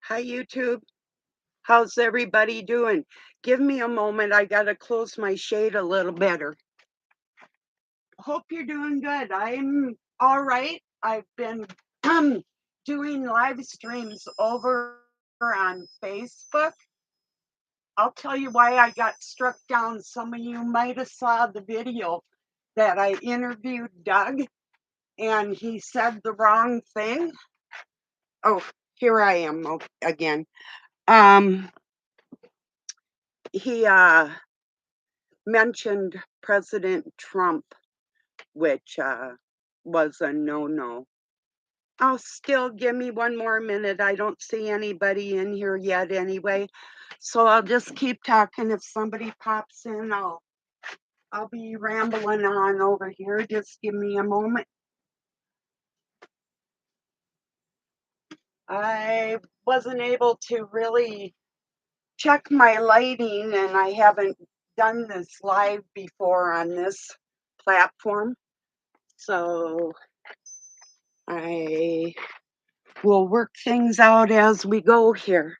Hi, YouTube. How's everybody doing? Give me a moment. I got to close my shade a little better. Hope you're doing good. I'm all right. I've been doing live streams over on Facebook. I'll tell you why I got struck down. Some of you might have saw the video that I interviewed Doug and he said the wrong thing. Oh, here I am again. Um, he mentioned President Trump, which was a no-no. I'll still give me one more minute. I don't see anybody in here yet anyway. So I'll just keep talking. If somebody pops in, I'll be rambling on over here. Just give me a moment. I wasn't able to really check my lighting and I haven't done this live before on this platform. So I will work things out as we go here.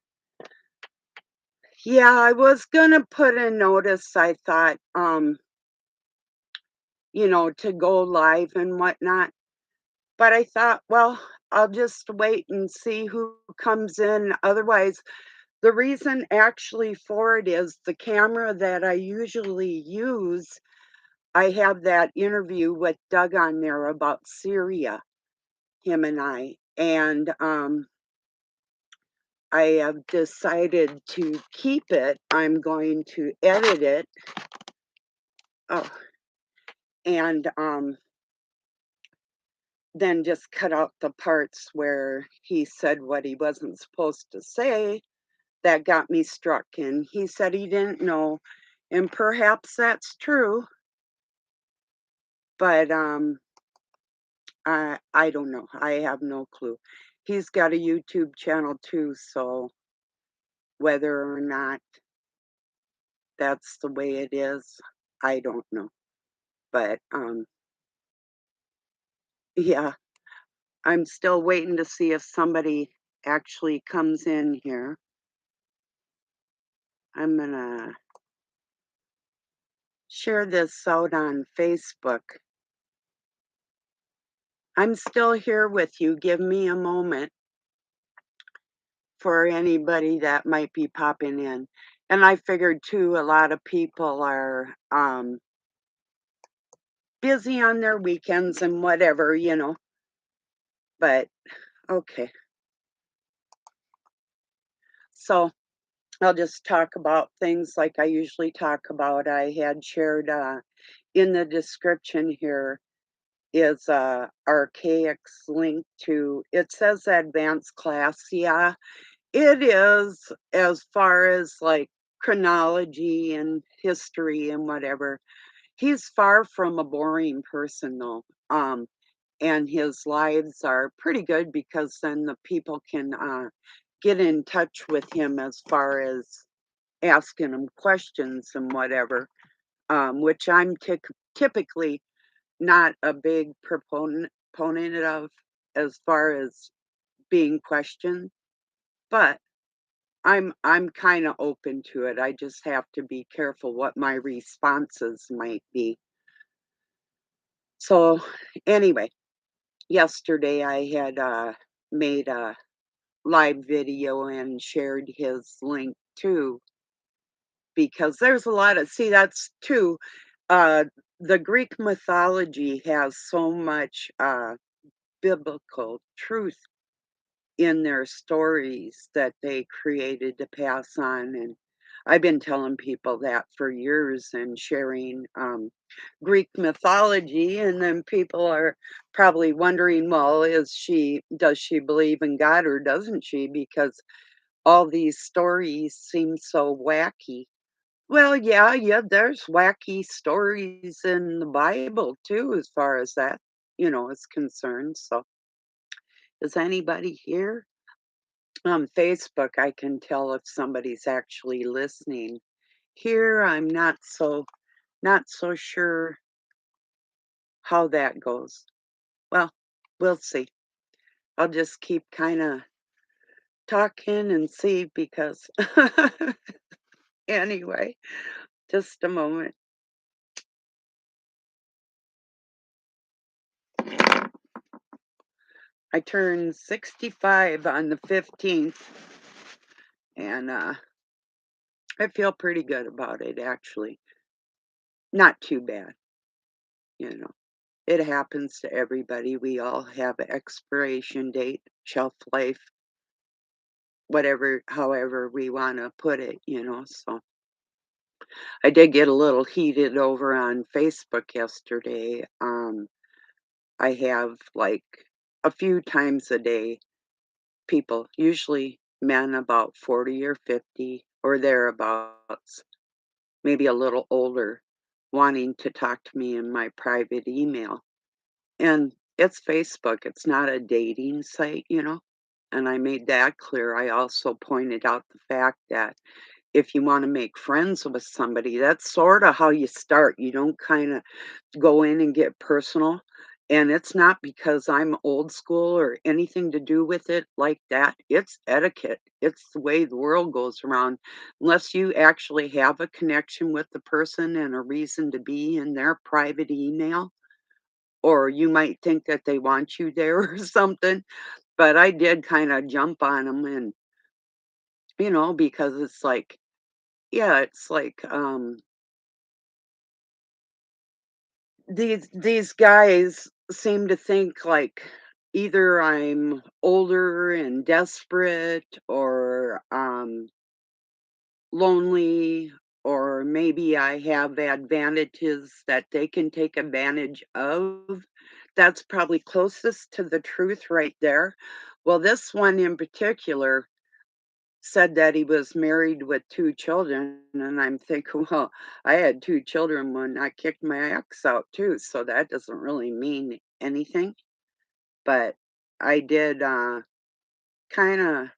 Yeah, I was gonna put a notice, I thought, to go live and whatnot. But I thought, well, I'll just wait and see who comes in. Otherwise, the reason actually for it is the camera that I usually use, I have that interview with Doug on there about Syria, him and I. And I have decided to keep it. I'm going to edit it. Oh, and then just cut out the parts where he said what he wasn't supposed to say. That got me struck. And he said he didn't know. And perhaps that's true, but I don't know. I have no clue. He's got a YouTube channel too, so whether or not that's the way it is, I don't know. But yeah, I'm still waiting to see if somebody actually comes in here. I'm gonna share this out on Facebook. I'm still here with you. Give me a moment for anybody that might be popping in. And I figured too, a lot of people are busy on their weekends and whatever. But okay. So I'll just talk about things like I usually talk about. I had shared in the description here is Archaic's link to, it says advanced class. Yeah, it is, as far as like chronology and history and whatever. He's far from a boring person though. And his lives are pretty good because then the people can get in touch with him as far as asking him questions and whatever, which I'm typically not a big proponent of as far as being questioned, but I'm kind of open to it. I just have to be careful what my responses might be. So anyway, yesterday I had made a live video and shared his link too, because there's a lot of, see, that's too, uh, the Greek mythology has so much biblical truth in their stories that they created to pass on. And I've been telling people that for years and sharing Greek mythology. And then people are probably wondering, well, does she believe in God or doesn't she? Because all these stories seem so wacky. Well, yeah, there's wacky stories in the Bible too, as far as that is concerned. So, is anybody here? On Facebook, I can tell if somebody's actually listening. Here, I'm not so sure how that goes. Well, we'll see. I'll just keep kind of talking and see because anyway, just a moment. I turned 65 on the 15th, and I feel pretty good about it actually. Not too bad, you know. It happens to everybody. We all have an expiration date, shelf life, whatever, however we want to put it, So I did get a little heated over on Facebook yesterday. I have like a few times a day people, usually men about 40 or 50 or thereabouts, maybe a little older, wanting to talk to me in my private email. And it's Facebook, it's not a dating site. And I made that clear. I also pointed out the fact that if you want to make friends with somebody, that's sort of how you start. You don't kind of go in and get personal. And it's not because I'm old school or anything to do with it like that. It's etiquette. It's the way the world goes around. Unless you actually have a connection with the person and a reason to be in their private email, or you might think that they want you there or something. But I did kind of jump on them and, because it's like, yeah, it's like, these guys seem to think like either I'm older and desperate or lonely or maybe I have advantages that they can take advantage of. That's probably closest to the truth right there. Well, this one in particular said that he was married with 2 children, and I'm thinking, "Well, I had 2 children when I kicked my ex out too, so that doesn't really mean anything." But I did, kinda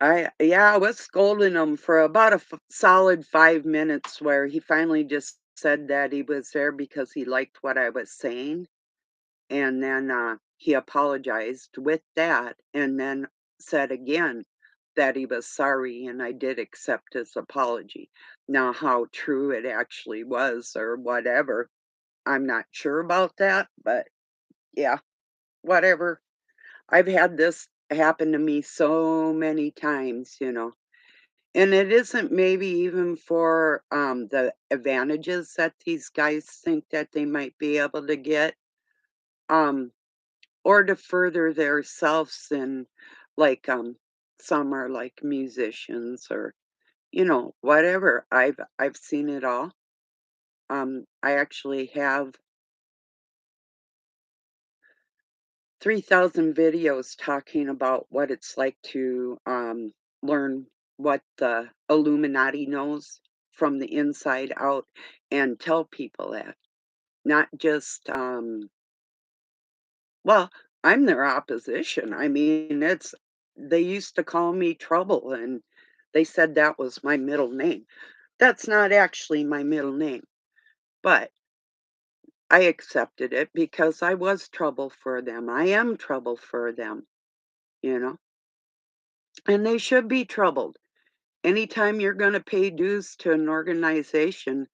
I was scolding him for about a solid 5 minutes where he finally just said that he was there because he liked what I was saying. And then, he apologized with that, and then said again that he was sorry, and I did accept his apology. Now, how true it actually was or whatever, I'm not sure about that, but yeah, whatever. I've had this happen to me so many times. And it isn't maybe even for, the advantages that these guys think that they might be able to get. Um, or to further their selves and like some are like musicians or whatever. I've seen it all. I actually have 3,000 videos talking about what it's like to learn what the Illuminati knows from the inside out and tell people that, not just well, I'm their opposition. I mean, they used to call me Trouble, and they said that was my middle name. That's not actually my middle name, but I accepted it because I was trouble for them. I am trouble for them, you know, and they should be troubled. Anytime you're going to pay dues to an organization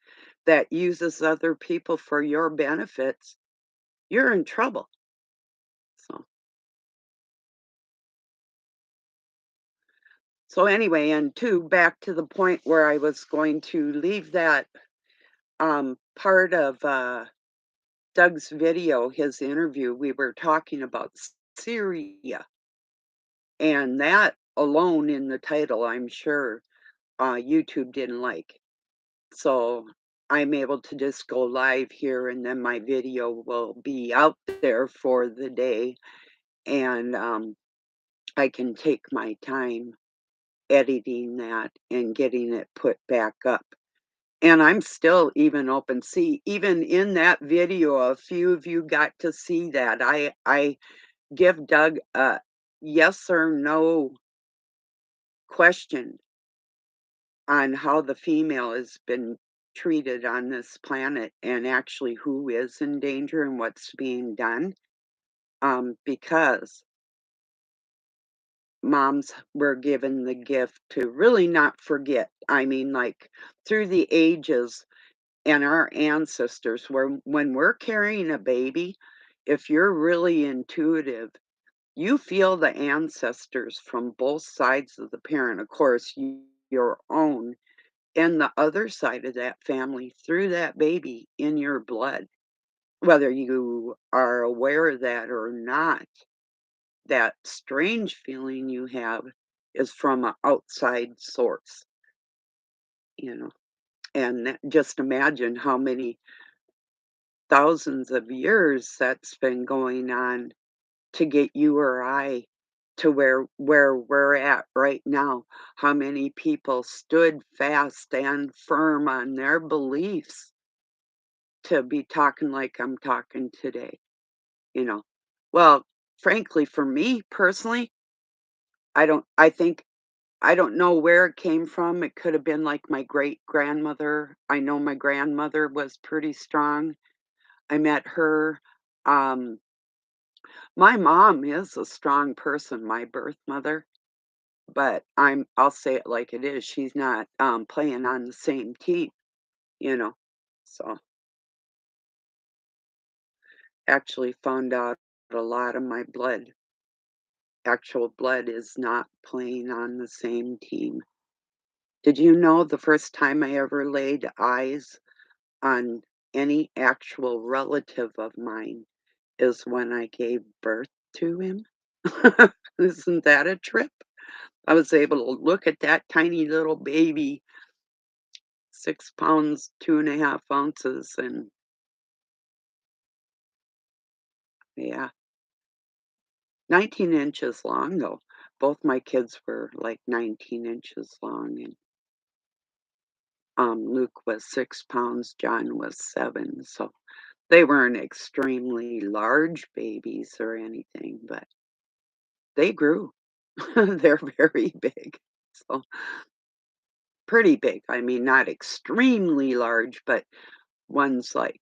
that uses other people for your benefits, you're in trouble. So, so anyway, and two, back to the point where I was going to leave that part of Doug's video, his interview, we were talking about Syria, and that alone in the title, I'm sure YouTube didn't like. So I'm able to just go live here, and then my video will be out there for the day, and I can take my time editing that and getting it put back up. And I'm still even open. See, even in that video, a few of you got to see that. I give Doug a yes or no question on how the female has been treated on this planet and actually who is in danger and what's being done. Because moms were given the gift to really not forget. I mean, like, through the ages and our ancestors, where when we're carrying a baby, if you're really intuitive, you feel the ancestors from both sides of the parent, of course, your own, and the other side of that family through that baby in your blood. Whether you are aware of that or not, that strange feeling you have is from an outside source, you know. And just imagine how many thousands of years that's been going on to get you or I to where we're at right now. How many people stood fast and firm on their beliefs to be talking like I'm talking today, you know. Well, frankly, for me personally, I don't know where it came from. It could have been like my great grandmother. I know my grandmother was pretty strong. I met her. Um, my mom is a strong person, my birth mother, but I'll say it like it is. She's not playing on the same team, you know. So actually found out a lot of my actual blood is not playing on the same team. Did you know the first time I ever laid eyes on any actual relative of mine is when I gave birth to him? Isn't that a trip? I was able to look at that tiny little baby, 6 pounds, 2.5 ounces, and yeah, 19 inches long, though. Both my kids were like 19 inches long, and Luke was 6 pounds, John was 7, so they weren't extremely large babies or anything, but they grew. They're very big. So, pretty big. I mean, not extremely large, but one's like,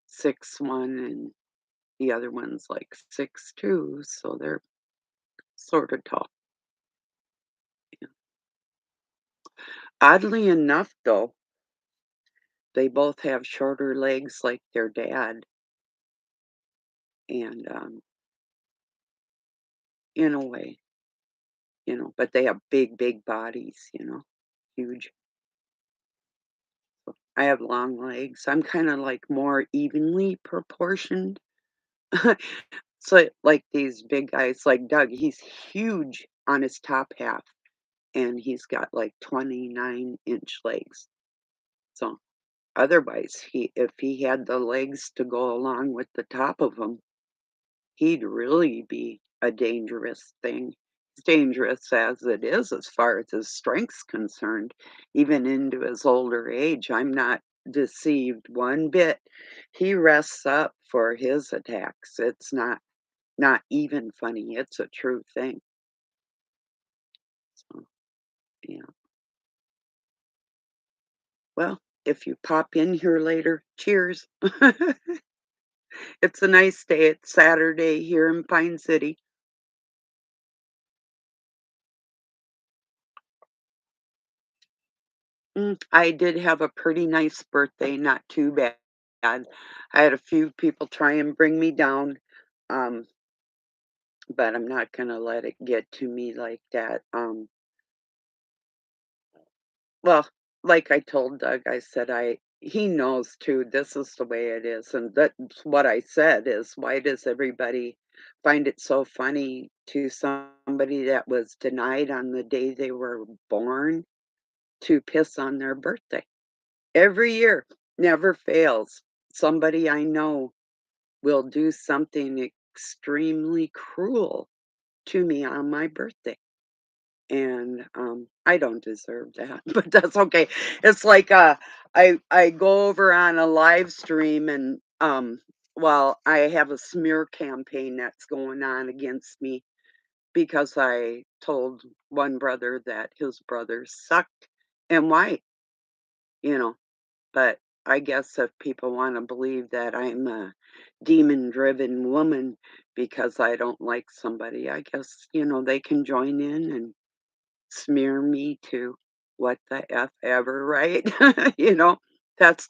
6'1", and the other one's like 6'2", so they're sorta tall. Yeah. Oddly enough, though, they both have shorter legs like their dad, and, in a way, but they have big, big bodies, huge. I have long legs. I'm kinda, like, more evenly proportioned. So, like, these big guys like Doug, he's huge on his top half, and he's got, like, 29-inch legs. So, otherwise, he if he had the legs to go along with the top of him, he'd really be a dangerous thing. It's dangerous as it is as far as his strength's concerned, even into his older age. I'm not deceived one bit. He rests up for his attacks. It's not even funny. It's a true thing. So, yeah. Well, if you pop in here later, cheers. It's a nice day. It's Saturday here in Pine City. I did have a pretty nice birthday, not too bad. I had a few people try and bring me down, um, but I'm not gonna let it get to me like that. Well, like I told Doug, I said he knows too, this is the way it is, and that's what I said is, why does everybody find it so funny to somebody that was denied on the day they were born to piss on their birthday? Every year, never fails. Somebody I know will do something extremely cruel to me on my birthday, and, I don't deserve that, but that's okay. It's like, I go over on a live stream and, well, I have a smear campaign that's going on against me because I told one brother that his brother sucked and white, you know, but I guess if people wanna believe that I'm a demon-driven woman because I don't like somebody, I guess, they can join in and smear me too. What the F ever, right? You know? That's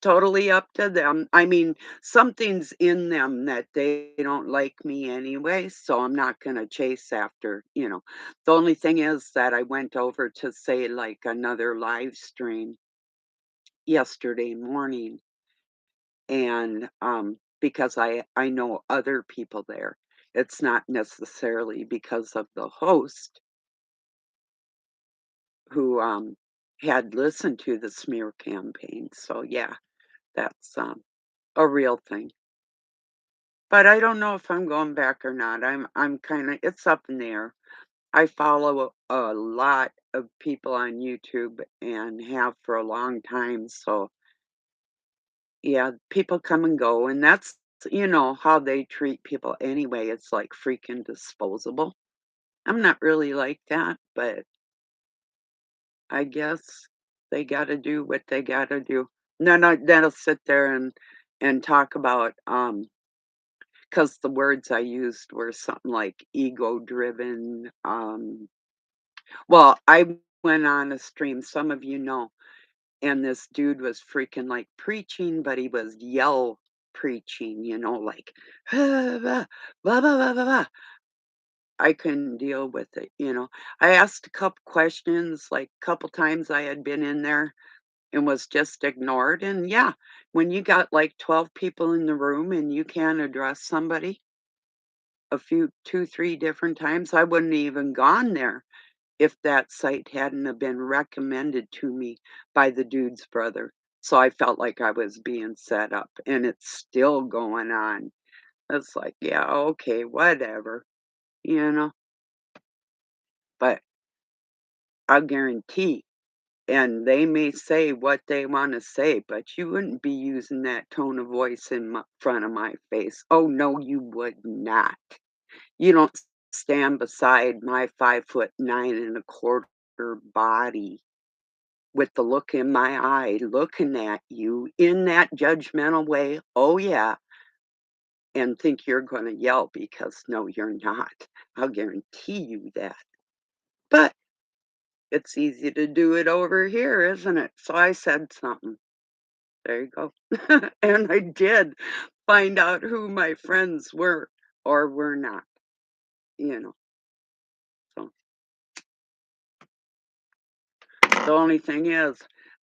totally up to them. I mean, something's in them that they don't like me anyway, so I'm not gonna chase after. The only thing is that I went over to, say, like, another live stream yesterday morning, and, because I know other people there. It's not necessarily because of the host who, had listened to the smear campaign, so, yeah, that's, a real thing. But I don't know if I'm going back or not. I'm kinda it's up in the air. I follow a lot of people on YouTube and have for a long time, so, yeah, people come and go, and that's, how they treat people anyway. It's like freaking disposable. I'm not really like that, but I guess they gotta do what they gotta do. Then I'll sit there and talk about, because the words I used were something like ego-driven, well, I went on a stream, some of you know, and this dude was freaking, like, preaching, but he was yell preaching, like, "Blah, blah, blah, blah, blah, blah." I couldn't deal with it. I asked a couple questions, like, couple times I had been in there and was just ignored, and yeah, when you got, like, 12 people in the room and you can't address somebody a few 2, 3 different times, I wouldn't even gone there if that site hadn't have been recommended to me by the dude's brother. So I felt like I was being set up, and it's still going on. It's like, yeah, okay, whatever, you know? But I'll guarantee, and they may say what they wanna say, but you wouldn't be using that tone of voice in front of my face. Oh, no, you would not. You don't stand beside my 5'9" and a quarter body with the look in my eye looking at you in that judgmental way, oh, yeah, and think you're gonna yell because no, you're not. I'll guarantee you that. But it's easy to do it over here, isn't it? So I said something. There you go. And I did find out who my friends were or were not, you know. So the only thing is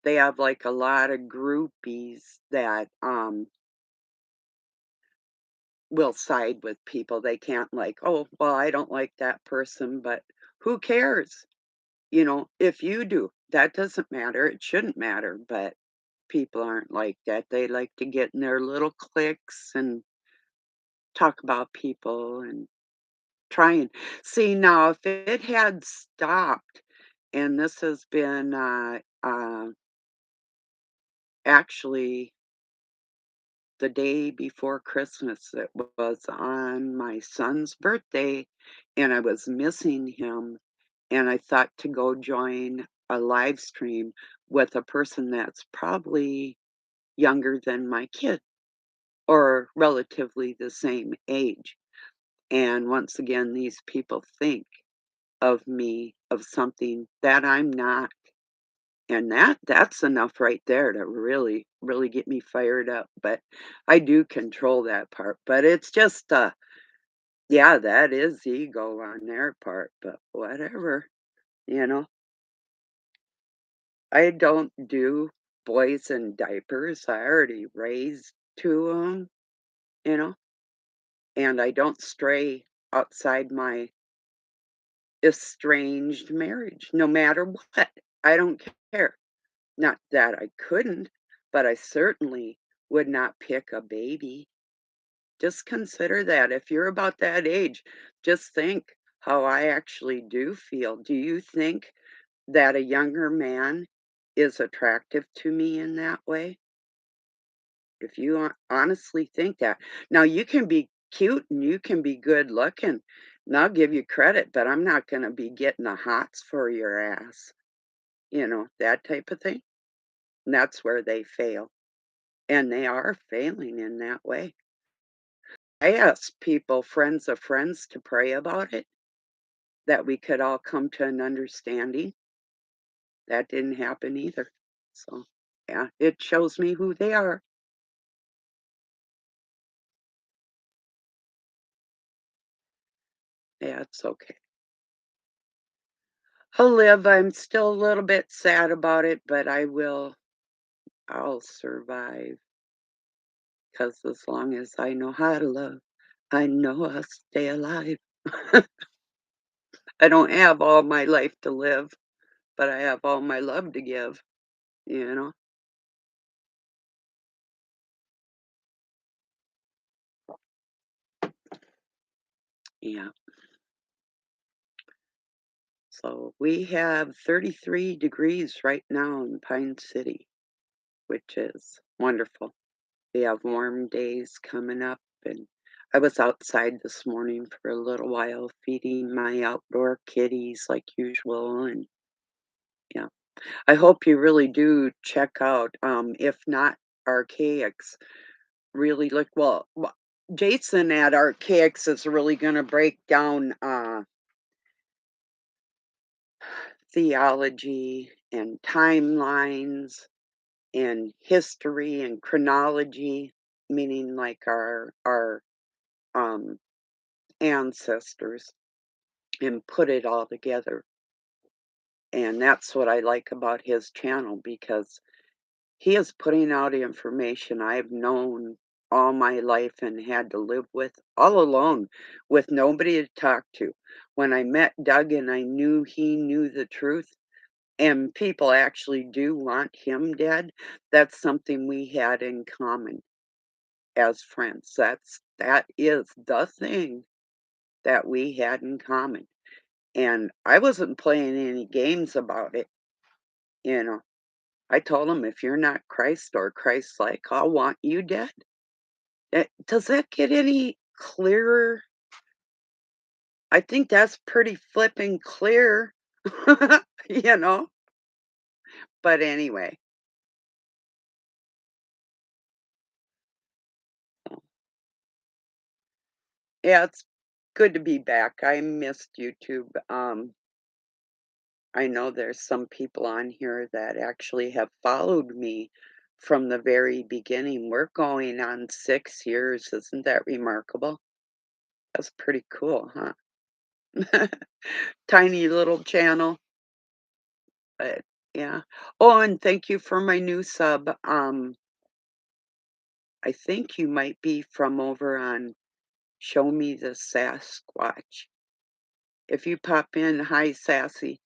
they have like a lot of groupies that will side with people. They can't like, "Oh, well, I don't like that person," but who cares? If you do, that doesn't matter. It shouldn't matter, but people aren't like that. They like to get in their little cliques and talk about people and try and see now if it had stopped, and this has been actually the day before Christmas. It was on my son's birthday, and I was missing him, and I thought to go join a live stream with a person that's probably younger than my kid or relatively the same age. And once again, these people think of me of something that I'm not. And that's enough right there to really, really get me fired up, but I do control that part, but it's just, yeah, that is ego on their part, but whatever, you know? I don't do boys in diapers, I already raised 2 of 'em, you know? And I don't stray outside my estranged marriage, no matter what, I don't care. Not that I couldn't, but I certainly would not pick a baby. Just consider that if you're about that age, just think how I actually do feel. Do you think that a younger man is attractive to me in that way? If you honestly think that. Now, you can be cute and you can be good looking, and I'll give you credit, but I'm not going to be getting the hots for your ass, that type of thing. And that's where they fail. and they are failing in that way. I asked people, friends of friends, to pray about it, that we could all come to an understanding. That didn't happen either. So, yeah, it shows me who they are. Yeah, it's okay. I'll live. I'm still a little bit sad about it, but I'll survive. Because as long as I know how to love, I know I'll stay alive. I don't have all my life to live, but I have all my love to give, you know? Yeah. So we have 33 degrees right now in Pine City, which is wonderful. We have warm days coming up, and I was outside this morning for a little while feeding my outdoor kitties like usual, and yeah. I hope you really do check out, if not Archaics, really look Jason at Archaics is really gonna break down, theology and timelines and history and chronology, meaning like our, um, ancestors, and put it all together, and that's what I like about his channel because he is putting out information I've known all my life and had to live with all alone with nobody to talk to. When I met Doug and I knew he knew the truth, and people actually do want him dead, that's something we had in common as friends. That is the thing that we had in common. And I wasn't playing any games about it, you know. I told him, if you're not Christ or Christ-like, I'll want you dead. Does that get any clearer? I think that's pretty flipping clear, you know? But anyway, yeah, it's good to be back. I missed YouTube. I know there's some people on here that actually have followed me from the very beginning. We're going on 6 years. Isn't that remarkable? That's pretty cool, huh? Tiny little channel, but yeah. Oh, and thank you for my new sub. I think you might be from over on Show Me the Sasquatch. If you pop in, hi Sassy.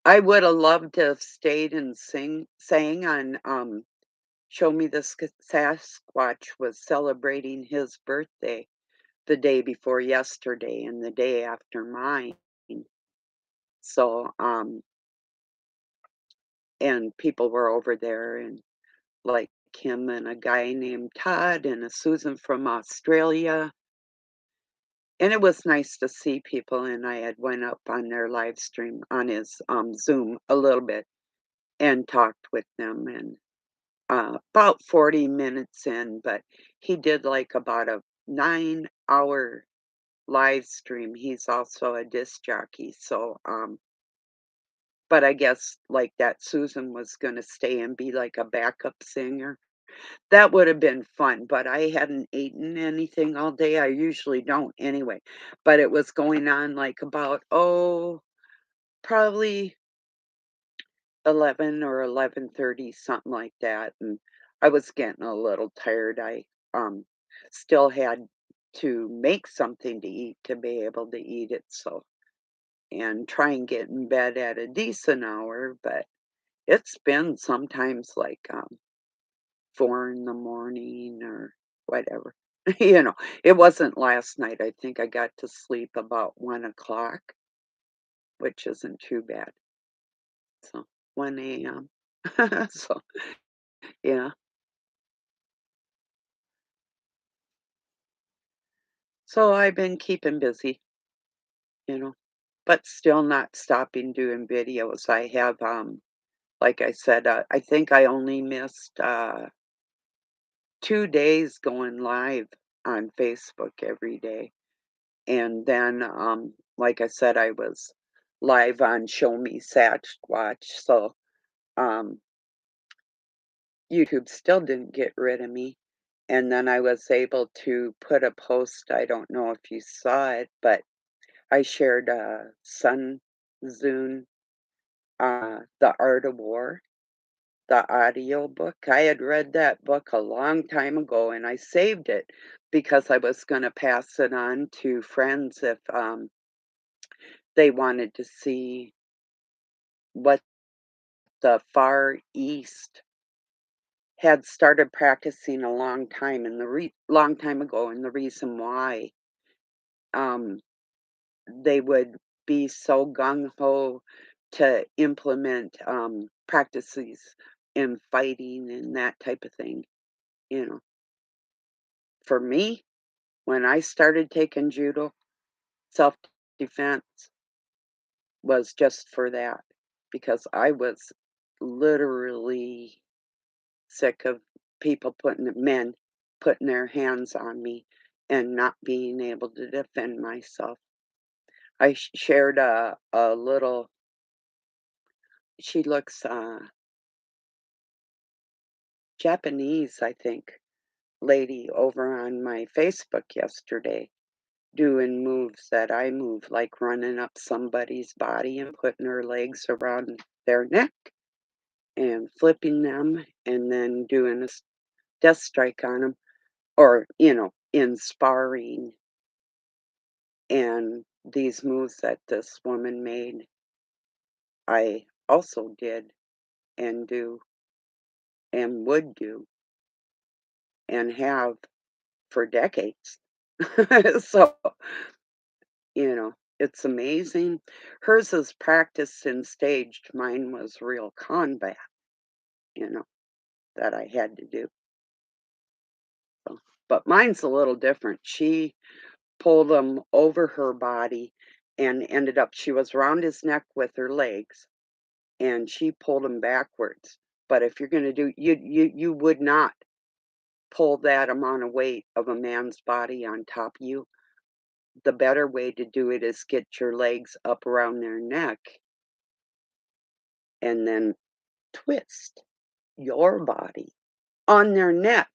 I would have loved to have stayed and sang on Show Me the Sasquatch was celebrating his birthday the day before yesterday and the day after mine. So and people were over there and like him and a guy named Todd and a Susan from Australia. And it was nice to see people, and I had went up on their live stream on his, Zoom a little bit and talked with them and, about 40 minutes in, but he did, like, about a 9-hour live stream. He's also a disc jockey, so, but I guess, like, that Susan was gonna stay and be, like, a backup singer. That would have been fun, but I hadn't eaten anything all day. I usually don't anyway, but it was going on, like, about, probably 11 or 11:30, something like that, and I was getting a little tired. Um, still had to make something to eat to be able to eat it, so and try and get in bed at a decent hour, but it's been sometimes, like, 4 in the morning or whatever. You know, it wasn't last night. I think I got to sleep about 1 o'clock, which isn't too bad. So 1 AM. So, yeah. So I've been keeping busy, you know, but still not stopping doing videos. I have, like I said, I think I only missed, 2 days going live on Facebook every day, and then, like I said, I was live on Show Me Sasquatch, so, um, YouTube still didn't get rid of me, and then I was able to put a post. I don't know if you saw it, but I shared, Sun Tzu, The Art of War, the audiobook. I had read that book a long time ago, and I saved it because I was gonna pass it on to friends if, they wanted to see what the Far East had started practicing a long time and long time ago, and the reason why, um, they would be so gung ho to implement, practices in fighting and that type of thing, you know. For me, when I started taking judo, self-defense was just for that, because I was literally sick of men putting their hands on me and not being able to defend myself. I shared a little. She looks Japanese, I think, lady over on my Facebook yesterday doing moves that I move, like running up somebody's body and putting her legs around their neck and flipping them and then doing a death strike on them, or, in sparring. And these moves that this woman made, I also did and do and would do and have for decades. So, it's amazing. Hers is practiced and staged. Mine was real combat, you know, that I had to do. So, but mine's a little different. She pulled him over her body and ended up, she was around his neck with her legs and she pulled him backwards. But if you're going to do, you would not pull that amount of weight of a man's body on top of you. The better way to do it is get your legs up around their neck and then twist your body on their neck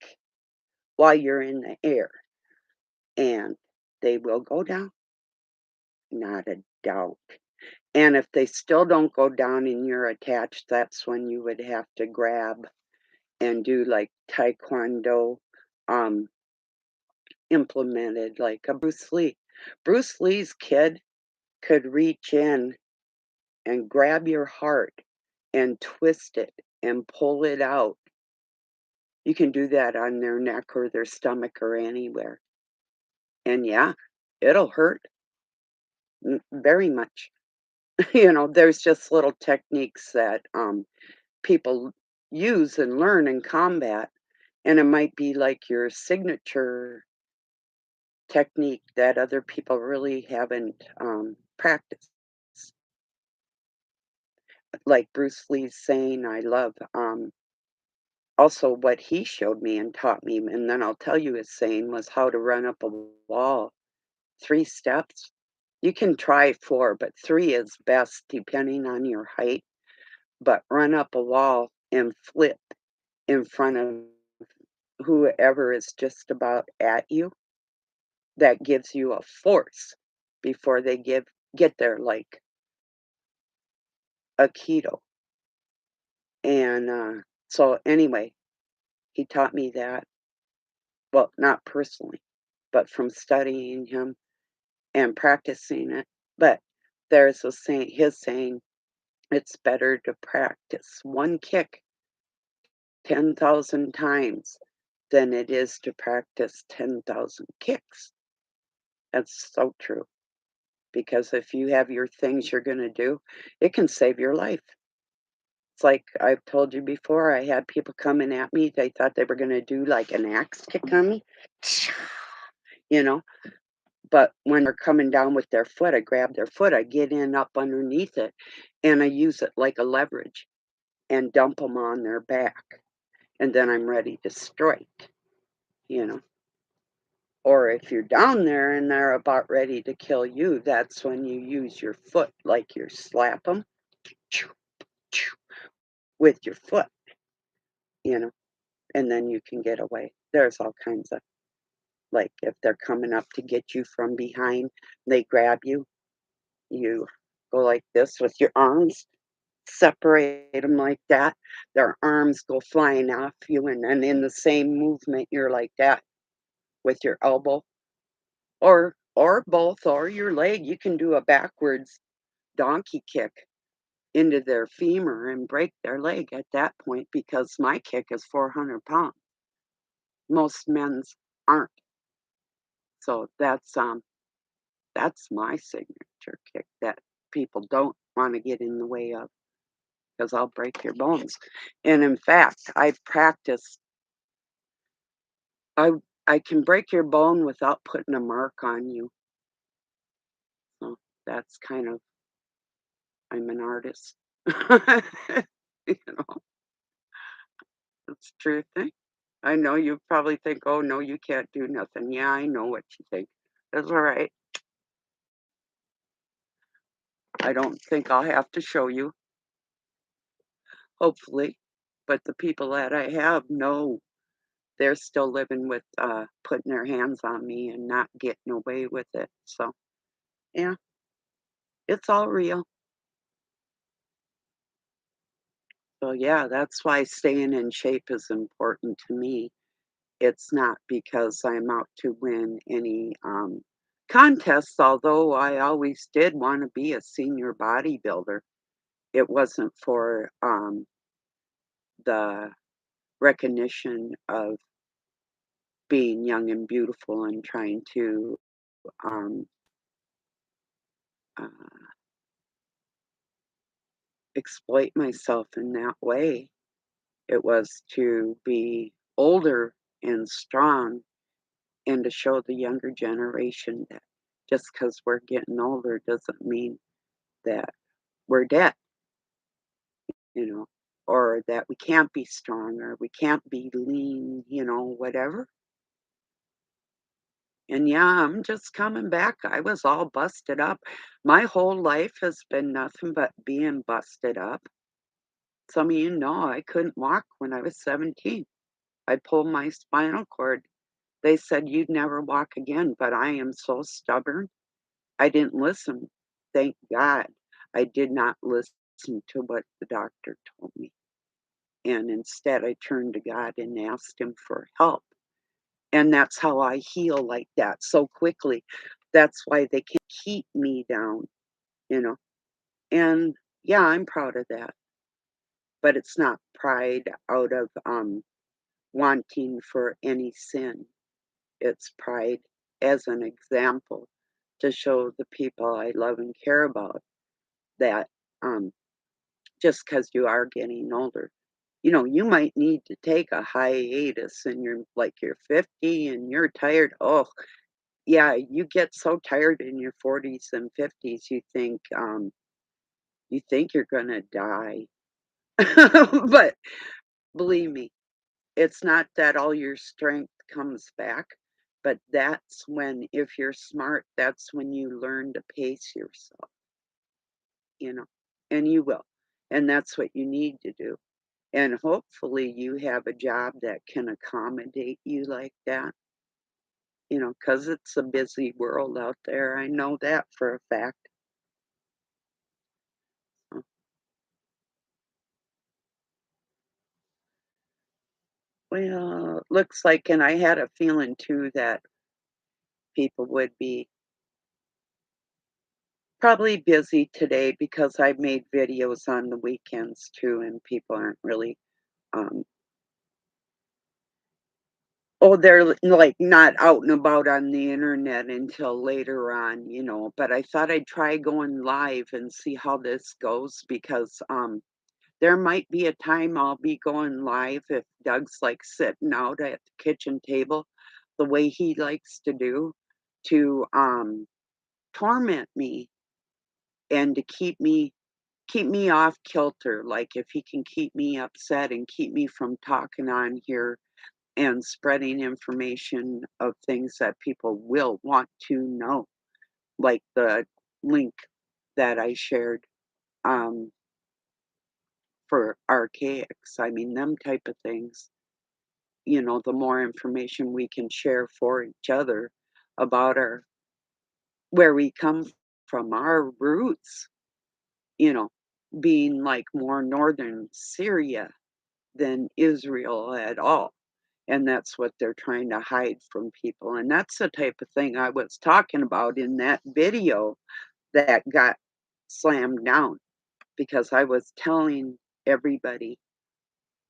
while you're in the air, and they will go down, not a doubt. And if they still don't go down and you're attached, that's when you would have to grab and do like taekwondo, um, implemented like a Bruce Lee. Bruce Lee's kid could reach in and grab your heart and twist it and pull it out. You can do that on their neck or their stomach or anywhere. And yeah, it'll hurt very much. There's just little techniques that people use and learn in combat. And it might be like your signature technique that other people really haven't practiced. Like Bruce Lee's saying, I love also what he showed me and taught me. And then I'll tell you his saying was how to run up a wall. 3 steps. You can try 4, but 3 is best depending on your height. But run up a wall and flip in front of whoever is just about at you. That gives you a force before they get there, like a keto. And, so anyway, he taught me that. Well, not personally, but from studying him and practicing it. But there's a saying, his saying, it's better to practice one kick 10,000 times than it is to practice 10,000 kicks. That's so true. Because if you have your things you're going to do, it can save your life. It's like I've told you before, I had people coming at me. They thought they were going to do like an axe kick on me, you know. But when they're coming down with their foot, I grab their foot, I get in up underneath it, and I use it like a leverage and dump them on their back. And then I'm ready to strike. you know. Or if you're down there and they're about ready to kill you, that's when you use your foot, like you slap them with your foot, you know, and then you can get away. There's all kinds of, like, if they're coming up to get you from behind, they grab you, you go like this with your arms, separate them like that, their arms go flying off you, and then in the same movement, you're like that with your elbow, or both, or your leg. You can do a backwards donkey kick into their femur and break their leg at that point because my kick is 400 pounds. Most men's aren't. So that's my signature kick that people don't want to get in the way of because I'll break your bones. And in fact, I've practiced. I I can break your bone without putting a mark on you. So that's kind of, I'm an artist. You know, it's a true thing. I know you probably think, "Oh, no, you can't do nothing." Yeah, I know what you think. That's alright. I don't think I'll have to show you, hopefully, but the people that I have know they're still living with, putting their hands on me and not getting away with it, so, yeah, it's all real. So, yeah, that's why staying in shape is important to me. It's not because I'm out to win any, contests, although I always did wanna be a senior bodybuilder. It wasn't for, the recognition of being young and beautiful and trying to, um, uh, exploit myself in that way. It was to be older and strong and to show the younger generation that just because 'cause we're getting older doesn't mean that we're dead, you know, or that we can't be strong or we can't be lean, whatever. And yeah, I'm just coming back. I was all busted up. My whole life has been nothing but being busted up. Some of you know I couldn't walk when I was 17. I pulled my spinal cord. They said you'd never walk again, but I am so stubborn. I didn't listen. Thank God. I did not listen to what the doctor told me. And instead, I turned to God and asked Him for help. And that's how I heal like that so quickly. That's why they can keep me down, you know. And yeah, I'm proud of that. But it's not pride out of wanting for any sin. It's pride as an example to show the people I love and care about that um, just because you are getting older, you might need to take a hiatus and you're 50 and you're tired. Oh, yeah, you get so tired in your 40s and 50s, you think you're gonna die. But believe me, it's not that all your strength comes back, but that's when, if you're smart, that's when you learn to pace yourself, you know, and you will. And that's what you need to do. And hopefully you have a job that can accommodate you like that, because it's a busy world out there. I know that for a fact. Uh, Well, looks like, and I had a feeling too that people would be probably busy today because I've made videos on the weekends too, and people aren't really, um, they're like not out and about on the internet until later on, but I thought I'd try going live and see how this goes because, there might be a time I'll be going live if Doug's, like, sitting out at the kitchen table the way he likes to do to, torment me and to keep me off kilter, like, if he can keep me upset and keep me from talking on here, and spreading information of things that people will want to know, like the link that I shared, um, for archaics. I mean, them type of things, the more information we can share for each other about our where we come from, our roots, you know, being like more northern Syria than Israel at all. And that's what they're trying to hide from people. And that's the type of thing I was talking about in that video that got slammed down because I was telling everybody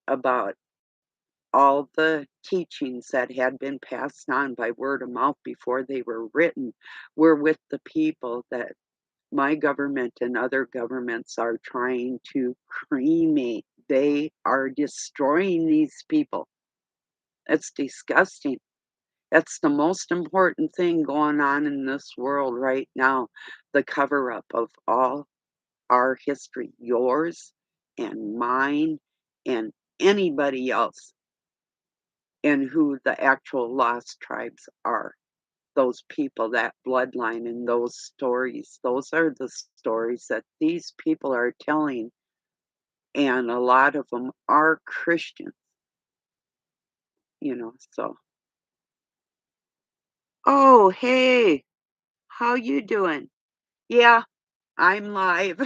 about all the teachings that had been passed on by word of mouth before they were written were with the people that my government and other governments are trying to cremate. They are destroying these people. It's disgusting. That's the most important thing going on in this world right now, the cover up of all our history, yours and mine and anybody else, and who the actual lost tribes are. Those people, that bloodline, and those stories. Those are the stories that these people are telling, and a lot of them are Christians, so. Oh, hey, how you doing? Yeah, I'm live.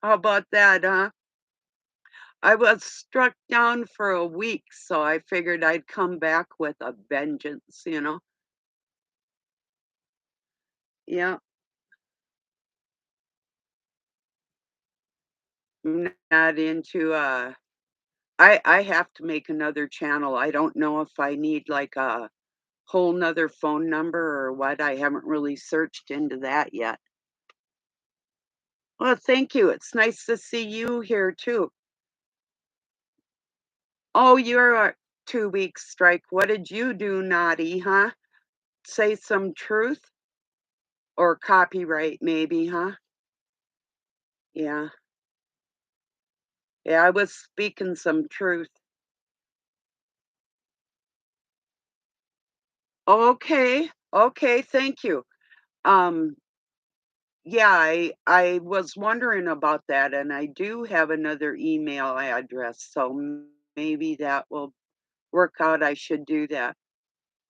How about that, huh? I was struck down for a week, so I figured I'd come back with a vengeance. Yeah, not into, I have to make another channel. I don't know if I need, like, a whole 'nother phone number or what. I haven't really searched into that yet. Well, thank you. It's nice to see you here too. Oh, you're a 2-week strike. What did you do naughty, huh? Say some truth or copyright maybe, huh? Yeah. Yeah, I was speaking some truth. Okay. Okay, thank you. Um, yeah, I was wondering about that, and I do have another email address, so maybe that will work out. I should do that.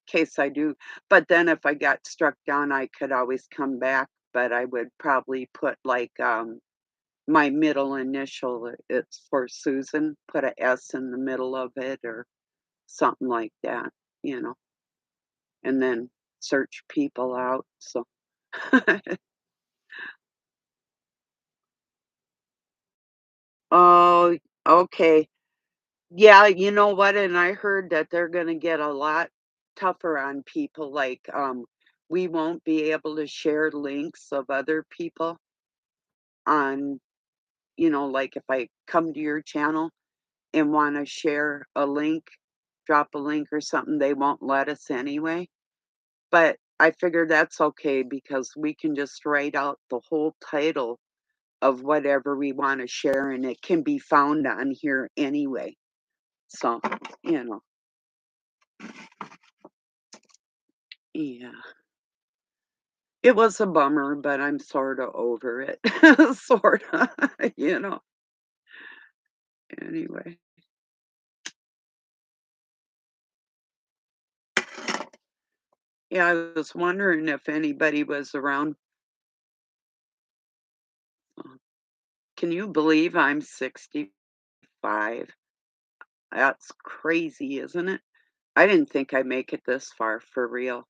Case I do. But then if I got struck down, I could always come back, but I would probably put, like, my middle initial, it's for Susan, put a S in the middle of it or something like that, you know, and then search people out, so. Oh, okay. Yeah, you know what, and I heard that they're gonna get a lot tougher on people, like, we won't be able to share links of other people on like, if I come to your channel and wanna share a link, drop a link or something, they won't let us anyway, but I figure that's okay because we can just write out the whole title of whatever we wanna share, and it can be found on here anyway, so, you know, yeah. It was a bummer, but I'm sorta over it, sorta, you know, anyway. Yeah, I was wondering if anybody was around. uh, Can you believe I'm 65? That's crazy, isn't it? I didn't think I'd make it this far for real.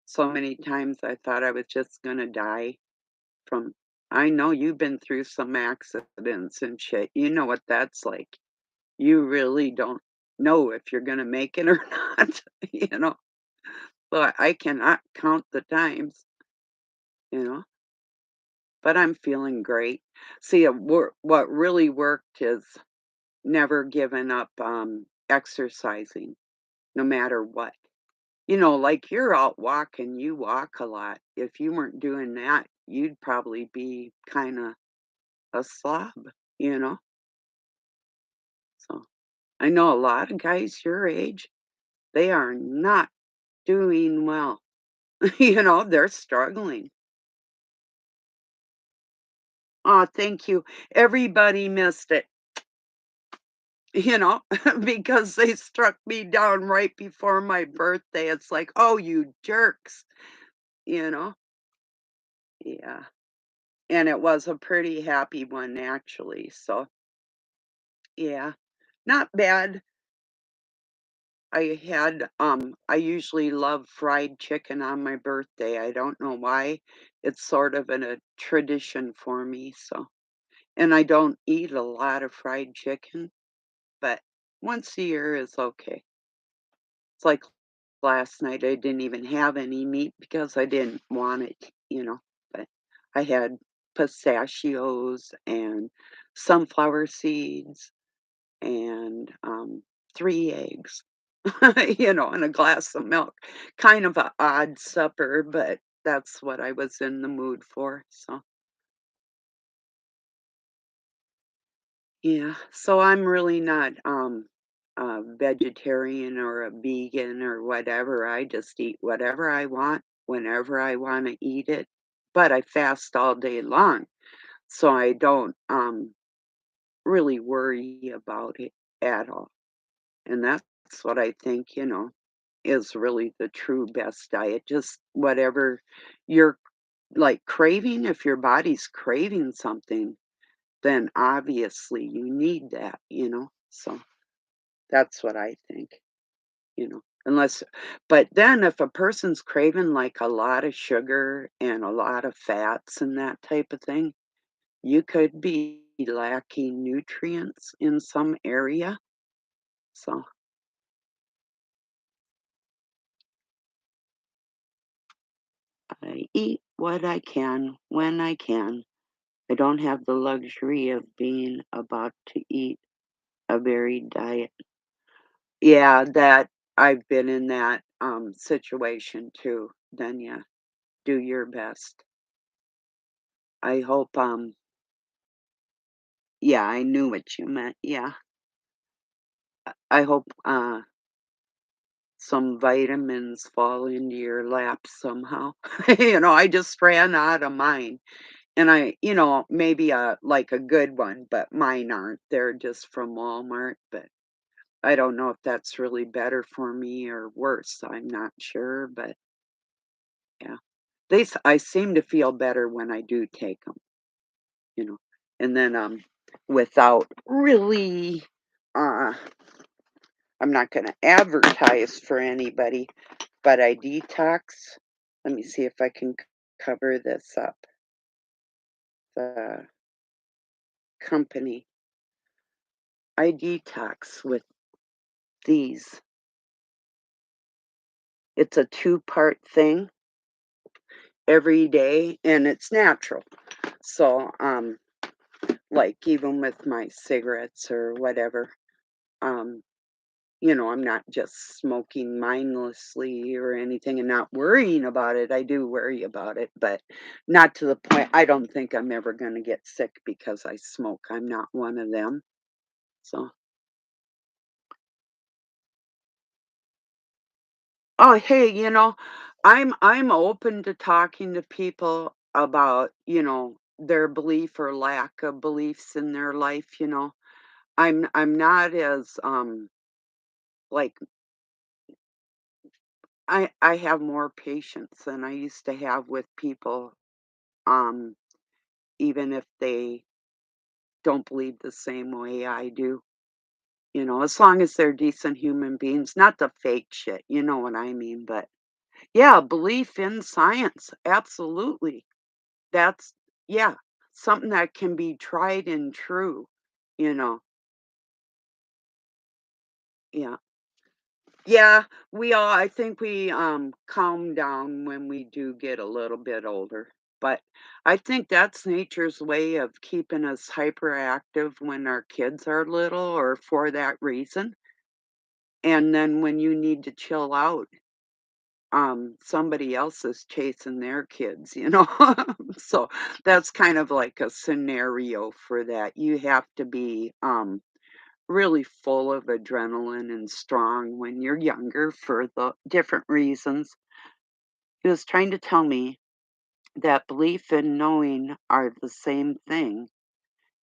So many times I thought I was just gonna die from I know you've been through some accidents and shit. You know what that's like. You really don't know if you're gonna make it or not, you know? But I cannot count the times, you know? But I'm feeling great. See, what really worked is never giving up, exercising no matter what. Like you're out walking, you walk a lot. If you weren't doing that, you'd probably be kinda a slob, you know? So, I know a lot of guys your age, they are not doing well. They're struggling. Aw, thank you. Everybody missed it, you know, because they struck me down right before my birthday. It's like, "Oh, you jerks," you know? Yeah, and it was a pretty happy one, actually, so, yeah, not bad. I usually love fried chicken on my birthday. I don't know why. It's sort of a tradition for me, so and I don't eat a lot of fried chicken, but once a year is okay. It's like last night, I didn't even have any meat because I didn't want it, but I had pistachios and sunflower seeds and 3 eggs, and a glass of milk. Kind of a odd supper, but that's what I was in the mood for, so, yeah. So I'm really not, a vegetarian or a vegan or whatever. I just eat whatever I want, whenever I wanna eat it, but I fast all day long, so I don't, really worry about it at all, and that's what I think, is really the true best diet, just whatever you're, like, craving. If your body's craving something, then obviously you need that, so that's what I think, unless but then if a person's craving, like, a lot of sugar and a lot of fats and that type of thing, you could be lacking nutrients in some area, so I eat what I can when I can. I don't have the luxury of being about to eat a varied diet. Yeah, that I've been in that, situation too. Then, yeah, do your best. I hope, yeah, I knew what you meant, yeah. I hope, some vitamins fall into your lap somehow. I just ran out of mine, and maybe, like, a good one, but mine aren't. They're just from Walmart, but I don't know if that's really better for me or worse. I'm not sure, but yeah. I seem to feel better when I do take them, and then, without really, uh I'm not gonna advertise for anybody, but I detox. Let me see if I can cover this up. The company. I detox with these. It's a two-part thing every day, and it's natural. So, like, even with my cigarettes or whatever, um, I'm not just smoking mindlessly or anything and not worrying about it. I do worry about it, but not to the point I don't think I'm ever gonna get sick because I smoke. I'm not one of them. So, oh, hey, I'm open to talking to people about, their belief or lack of beliefs in their life. I'm not as like I have more patience than I used to have with people, um, even if they don't believe the same way I do, as long as they're decent human beings, not the fake shit, you know what I mean? But yeah, belief in science, absolutely. That's yeah, something that can be tried and true, you know. Yeah. Yeah, I think we, calm down when we do get a little bit older, but I think that's nature's way of keeping us hyperactive when our kids are little or for that reason, and then when you need to chill out, somebody else is chasing their kids? So, that's kind of like a scenario for that. You have to be, really full of adrenaline and strong when you're younger for the different reasons. He was trying to tell me that belief and knowing are the same thing.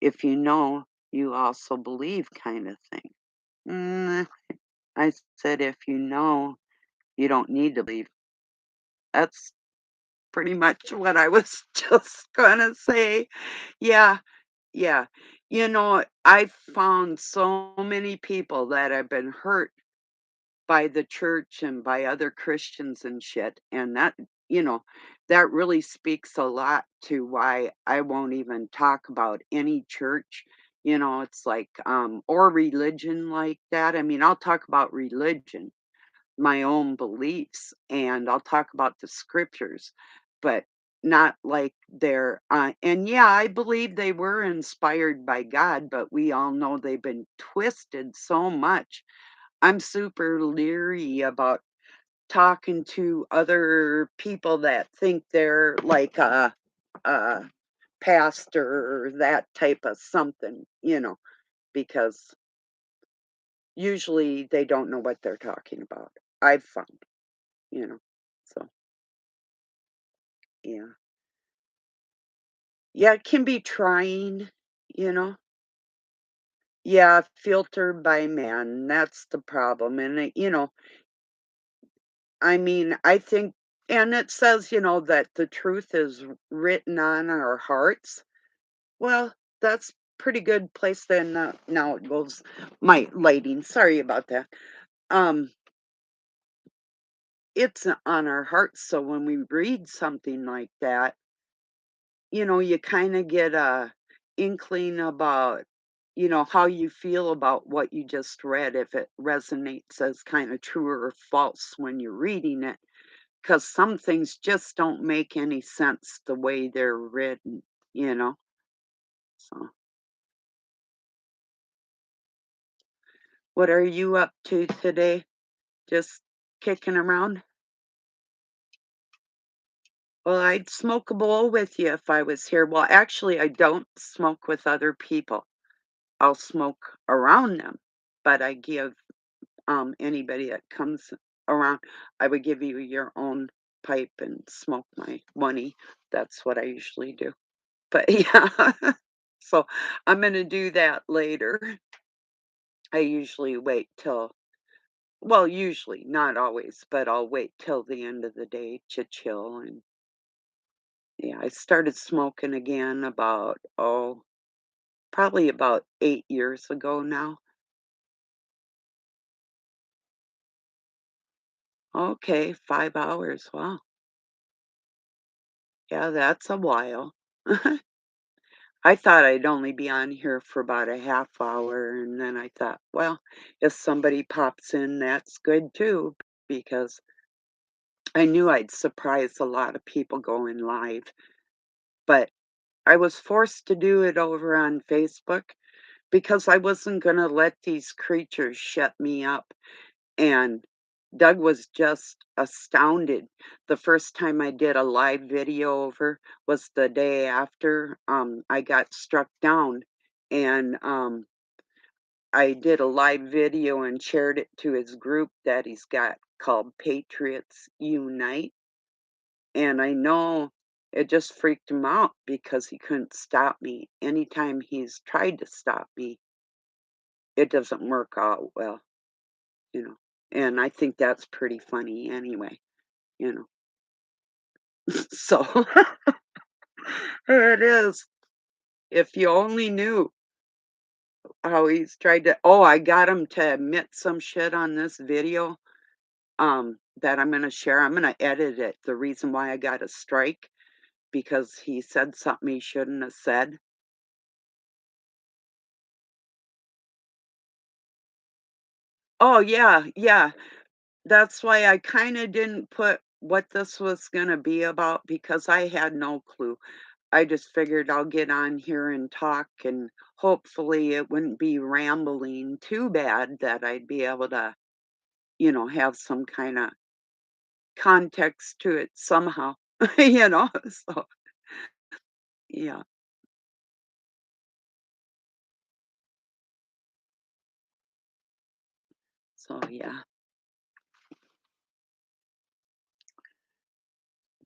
If you know, you also believe, kind of thing. Mm, I said, if you know, you don't need to believe. That's pretty much what I was just gonna say. Yeah, yeah. I've found so many people that have been hurt by the church and by other Christians and shit, and you know, that really speaks a lot to why I won't even talk about any church, it's like, or religion like that. I mean, I'll talk about religion, my own beliefs, and I'll talk about the scriptures, but not like and yeah, I believe they were inspired by God, but we all know they've been twisted so much. I'm super leery about talking to other people that think they're like a pastor or that type of something, because usually they don't know what they're talking about. I've found, you know. So, yeah. Yeah, it can be trying, you know. Yeah, filtered by man. That's the problem. And I mean, I think and it says, that the truth is written on our hearts. Well, that's pretty good place then, now it goes my lighting, sorry about that. Um, it's on our hearts, so when we read something like that, you kinda get a inkling about, how you feel about what you just read, if it resonates as kinda true or false when you're reading it. 'Cause some things just don't make any sense the way they're written, you know? So, what are you up to today? Just kicking around? Well, I'd smoke a bowl with you if I was here. Well, actually, I don't smoke with other people. I'll smoke around them, but I give, anybody that comes around, I would give you your own pipe and smoke my money. That's what I usually do. But, yeah. So, I'm gonna do that later. I usually wait till well, usually, not always, but I'll wait till the end of the day to chill, and yeah, I started smoking again about, probably about 8 years ago now. Okay, 5 hours, wow. Yeah, that's a while. I thought I'd only be on here for about a half hour, and then I thought, well, if somebody pops in, that's good too, because I knew I'd surprise a lot of people going live, but I was forced to do it over on Facebook because I wasn't gonna let these creatures shut me up, and Doug was just astounded. The first time I did a live video over was the day after, I got struck down, and, I did a live video and shared it to his group that he's got called Patriots Unite. And I know it just freaked him out because he couldn't stop me. Anytime he's tried to stop me, it doesn't work out well, you know. And I think that's pretty funny anyway, you know. So it is. If you only knew how he's tried to I got him to admit some shit on this video that I'm gonna share. I'm gonna edit it. The reason why I got a strike because he said something he shouldn't have said. Oh yeah, yeah. That's why I kinda didn't put what this was gonna be about because I had no clue. I just figured I'll get on here and talk, and hopefully it wouldn't be rambling too bad that I'd be able to, have some kinda context to it somehow, So, yeah. So, yeah.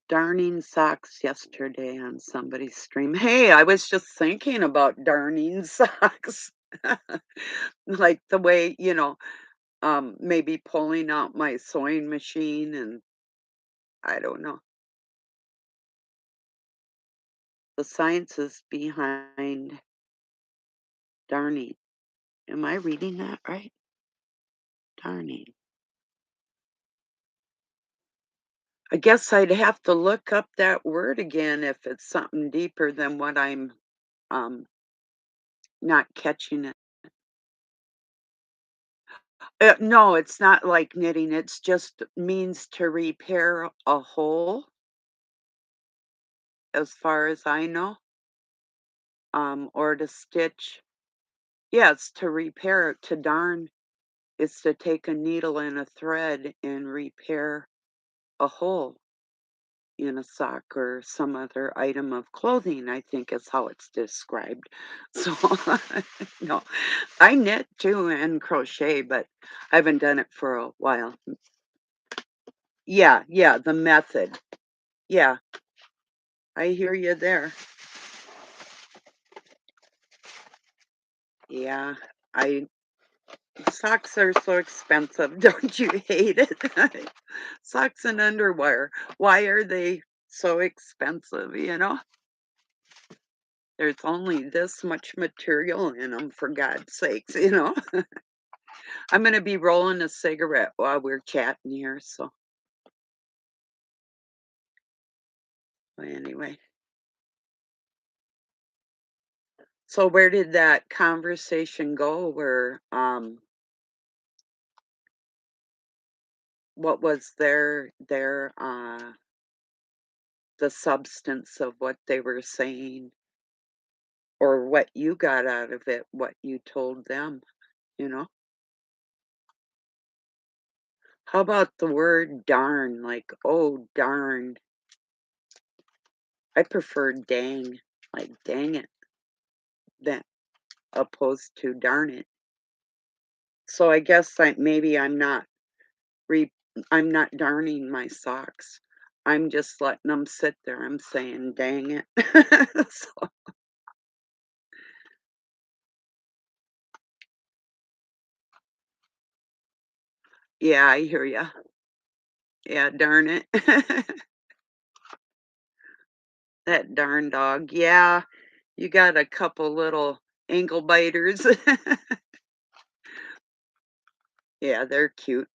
Darning socks yesterday on somebody's stream. Hey, I was just thinking about darning socks. Like the way, maybe pulling out my sewing machine and I don't know. The sciences behind darning. Am I reading that right? Darning. I guess I'd have to look up that word again if it's something deeper than what I'm um not catching it. No, it's not like knitting. It's just means to repair a hole, as far as I know, or to stitch. Yeah, it's to repair, to darn. It's to take a needle and a thread and repair a hole in a sock or some other item of clothing, I think is how it's described. So, no, I knit too and crochet, but I haven't done it for a while. Yeah, yeah, the method. Yeah, I hear you there. Yeah, I socks are so expensive. Don't you hate it? Socks and underwear. Why are they so expensive, you know? There's only this much material in them, for God's sakes, you know? I'm gonna be rolling a cigarette while we're chatting here, so anyway. So where did that conversation go where, what was the substance of what they were saying or what you got out of it, what you told them, you know? How about the word darn? Like, oh, darn. I prefer dang, like dang it, that opposed to darn it. So I guess maybe re I'm not darning my socks. I'm just letting them sit there. I'm saying, dang it. So, yeah, I hear ya. Yeah, darn it. That darn dog. Yeah, you got a couple little ankle biters. Yeah, they're cute.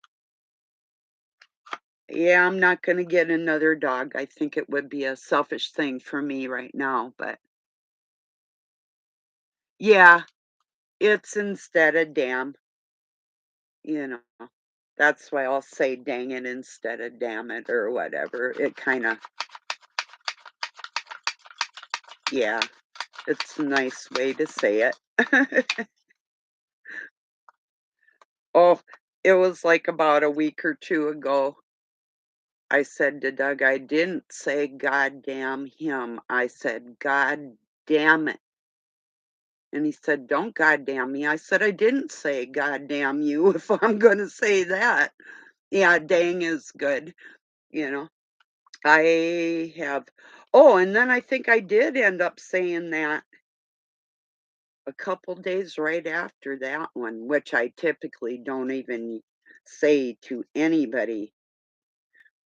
Yeah, I'm not gonna get another dog. I think it would be a selfish thing for me right now, but yeah, it's instead of damn, you know. That's why I'll say dang it instead of damn it or whatever. It kinda yeah, it's a nice way to say it. Oh, it was like about a week or 2 ago. I said to Doug, I didn't say God damn him. I said, God damn it. And he said, don't goddamn me. I said, I didn't say goddamn you if I'm going to say that. Yeah, dang is good, you know. I have, oh, and then I think I did end up saying that a couple days right after that one, which I typically don't even say to anybody,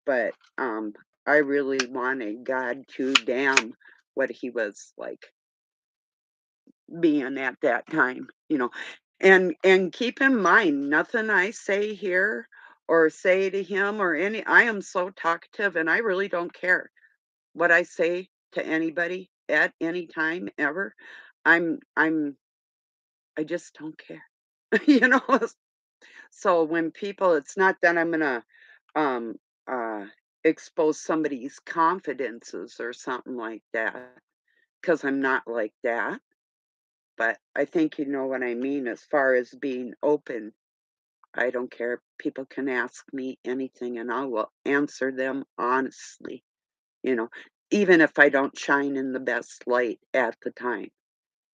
but I really wanted God to damn what he was like being at that time, you know. And keep in mind, nothing I say here or say to him or any I am so talkative and I really don't care what I say to anybody at any time ever. I'm I just don't care. You know? So when people it's not that I'm gonna um uh expose somebody's confidences or something like that, because I'm not like that. But I think you know what I mean as far as being open. I don't care. People can ask me anything and I will answer them honestly, you know, even if I don't shine in the best light at the time.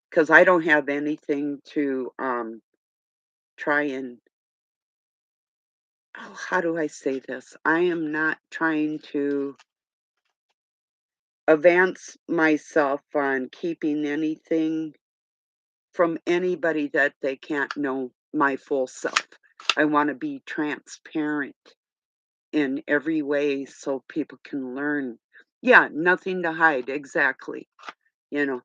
Because I don't have anything to try and oh, how do I say this? I am not trying to advance myself on keeping anything from anybody that they can't know my full self. I wanna be transparent in every way so people can learn. Yeah, nothing to hide, exactly, you know,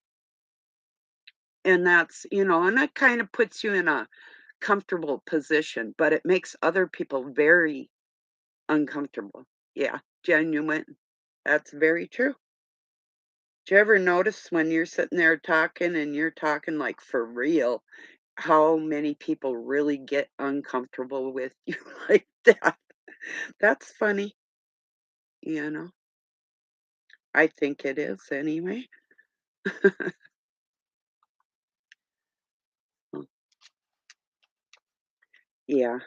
and that's and that kinda puts you in a comfortable position, but it makes other people very uncomfortable. Yeah, genuine. That's very true. Do you ever notice when you're sitting there talking and you're talking, like, for real, how many people really get uncomfortable with you like that? That's funny, you know? I think it is anyway. Mm, yeah.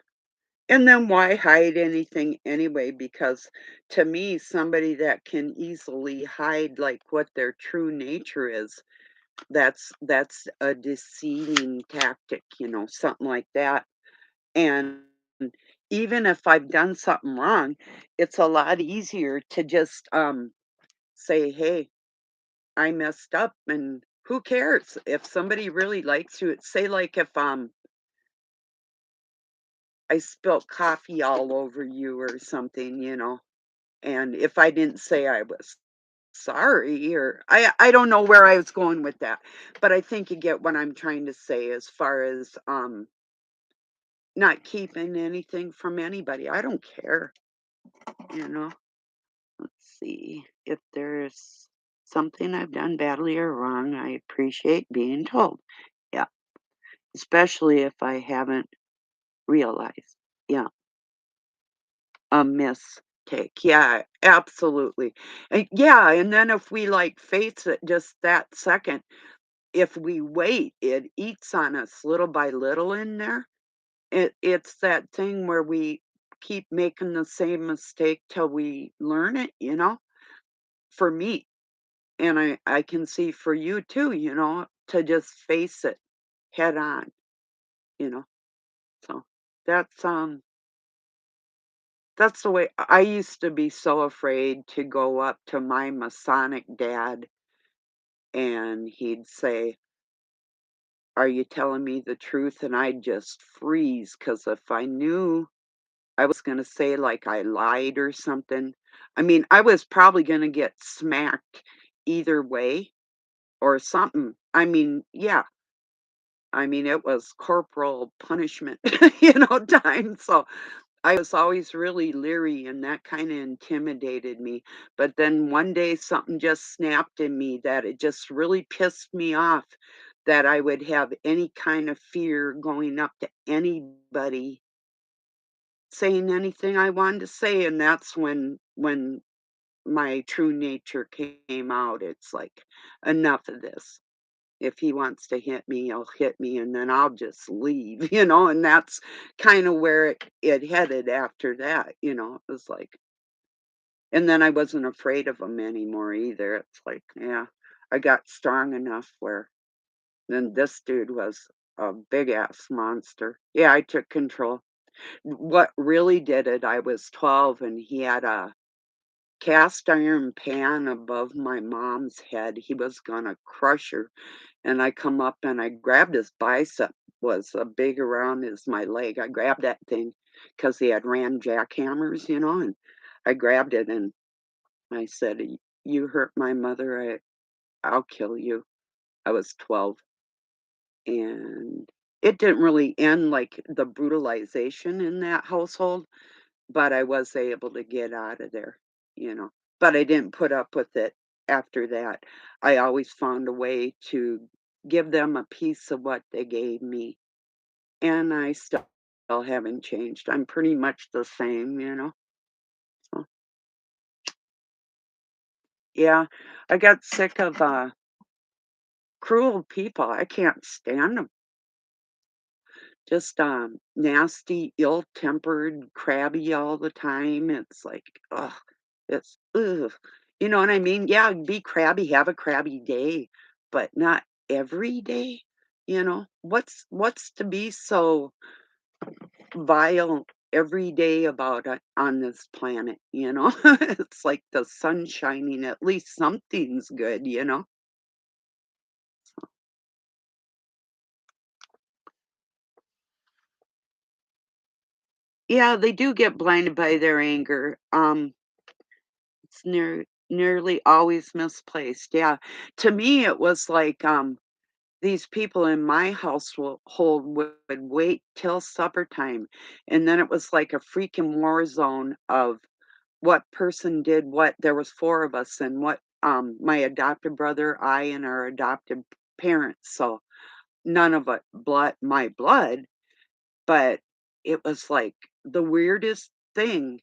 And then why hide anything anyway? Because to me, somebody that can easily hide, like, what their true nature is, that's a deceiving tactic, something like that. And even if I've done something wrong, it's a lot easier to just, say, "Hey, I messed up," and who cares? If somebody really likes you say, like, if, I spilt coffee all over you or something, and if I didn't say I was sorry or I don't know where I was going with that, but I think you get what I'm trying to say as far as, not keeping anything from anybody. I don't care, you know? Let's see if there's something I've done badly or wrong. I appreciate being told. Yeah, especially if I haven't realized. Yeah, a mistake. Yeah, absolutely. And yeah, and then if we like face it just that second, if we wait, it eats on us little by little in there. It's that thing where we keep making the same mistake till we learn it, for me. And I can see for you too, to just face it head on, you know. So that's that's the way I used to be so afraid to go up to my Masonic dad and he'd say, "Are you telling me the truth?" And I'd just freeze because if I knew I was gonna say, like, I lied or something, I mean, I was probably gonna get smacked either way or something. I mean, yeah. I mean, it was corporal punishment, time, so I was always really leery, and that kinda intimidated me, but then one day, something just snapped in me that it just really pissed me off that I would have any kind of fear going up to anybody saying anything I wanted to say, and that's when my true nature came out. It's like, "Enough of this." If he wants to hit me, he'll hit me, and then I'll just leave, and that's kinda where it headed after that, it was like and then I wasn't afraid of him anymore either, it's like, yeah, I got strong enough where then this dude was a big ass monster. Yeah, I took control. What really did it, I was 12 and he had a cast iron pan above my mom's head, he was gonna crush her. And I come up and I grabbed his bicep, was, big around as my leg. I grabbed that thing because he had ran jackhammers, and I grabbed it and I said, You hurt my mother, I'll kill you." I was 12, and it didn't really end, like, the brutalization in that household, but I was able to get out of there, you know? But I didn't put up with it after that. I always found a way to give them a piece of what they gave me, and I still haven't changed. I'm pretty much the same. So, yeah, I got sick of, cruel people. I can't stand them. Just, nasty, ill-tempered, crabby all the time. It's like, ugh, it's ugh. You know what I mean? Yeah, be crabby, have a crabby day, but not every day. What's to be so vile every day about on this planet, you know? It's like the sun shining, at least something's good, you know? Yeah, they do get blinded by their anger. It's nearly always misplaced, yeah. To me, it was like, these people in my household would wait till supper time, and then it was like a freaking war zone of what person did what. There was 4 of us and what, my adopted brother, I, and our adopted parents, so none of it my blood, but it was like the weirdest thing.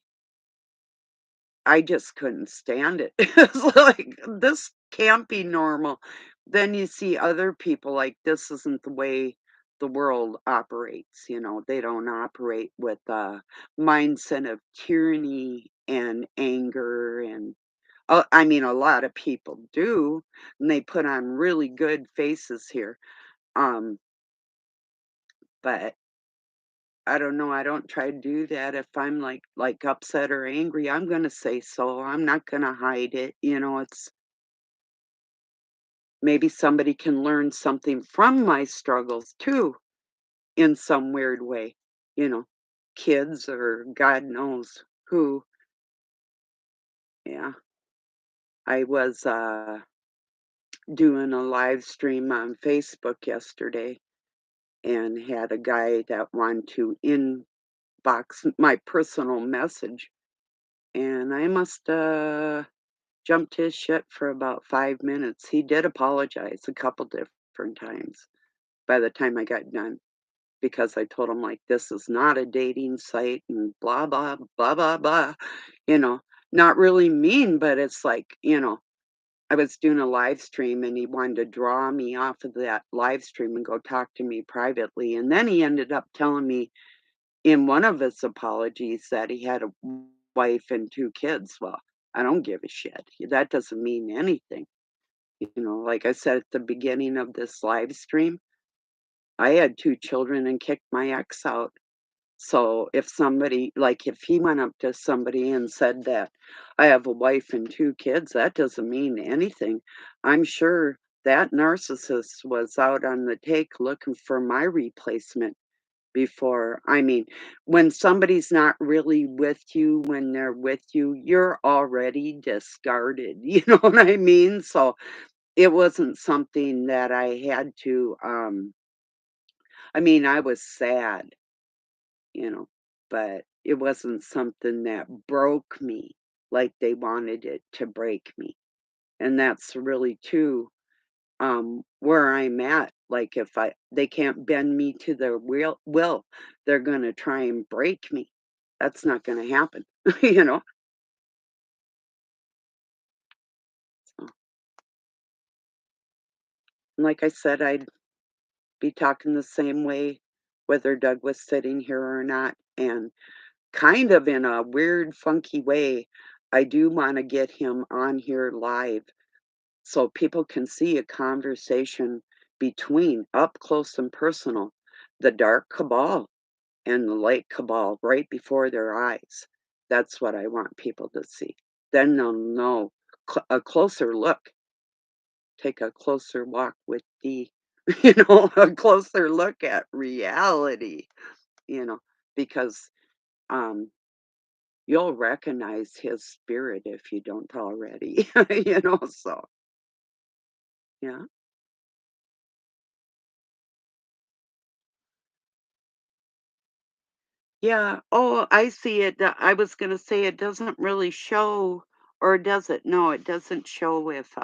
I just couldn't stand it. It's like, "This can't be normal." Then you see other people like, this isn't the way the world operates, you know? They don't operate with a mindset of tyranny and anger and I mean, a lot of people do, and they put on really good faces here, um, but I don't know, I don't try to do that. If I'm, upset or angry, I'm gonna say so, I'm not gonna hide it, you know, it's maybe somebody can learn something from my struggles too, in some weird way, you know, kids or God knows who. Yeah, I was, doing a live stream on Facebook yesterday and had a guy that wanted to inbox my personal message, and I must, jumped his shit for about 5 minutes. He did apologize a couple different times by the time I got done, because I told him, like, "This is not a dating site," and blah, blah, blah, blah, blah, you know? Not really mean, but it's like, I was doing a live stream and he wanted to draw me off of that live stream and go talk to me privately, and then he ended up telling me in one of his apologies that he had a wife and 2 kids. Well, I don't give a shit. That doesn't mean anything. Like I said at the beginning of this live stream, I had 2 children and kicked my ex out. So if somebody like, if he went up to somebody and said that I have a wife and 2 kids, that doesn't mean anything. I'm sure that narcissist was out on the take looking for my replacement before. I mean, when somebody's not really with you when they're with you, you're already discarded, you know what I mean? So, it wasn't something that I had to, I mean, I was sad, you know, but it wasn't something that broke me like they wanted it to break me, and that's really too, where I'm at. Like, if I they can't bend me to their will, they're gonna try and break me. That's not gonna happen, you know? So, like I said, I'd be talking the same way whether Doug was sitting here or not, and kind of in a weird, funky way, I do wanna get him on here live so people can see a conversation between up close and personal, the dark cabal and the light cabal right before their eyes. That's what I want people to see. Then they'll know a closer look, take a closer walk with the, a closer look at reality, you know, because um, you'll recognize his spirit if you don't already, so yeah. Yeah. Oh, I see it. I was gonna say it doesn't really show, or does it? No, it doesn't show if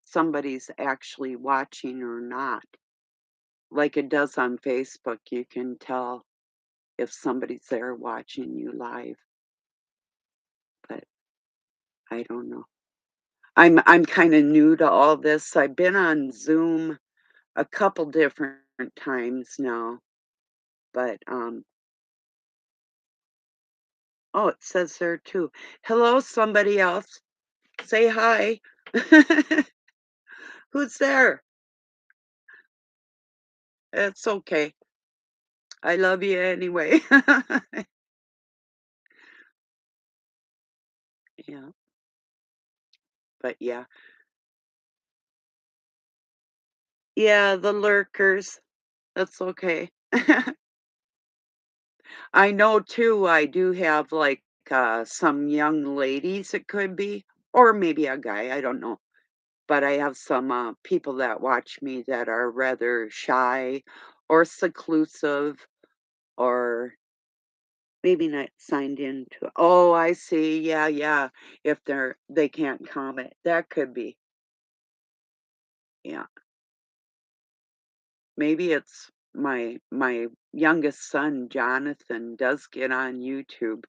somebody's actually watching or not. Like it does on Facebook, you can tell if somebody's there watching you live, but I don't know. I'm kind of new to all this. I've been on Zoom a couple different times now, but oh, it says there too. Hello, somebody else. Say hi. Who's there? It's okay. I love you anyway. Yeah, but yeah. Yeah, the lurkers, that's okay. I know too, I do have, like, some young ladies it could be, or maybe a guy, I don't know. But I have some, people that watch me that are rather shy or seclusive or maybe not signed into. Oh, I see, yeah, yeah, if they can't comment, that could be, yeah. Maybe it's my youngest son, Jonathan, does get on YouTube.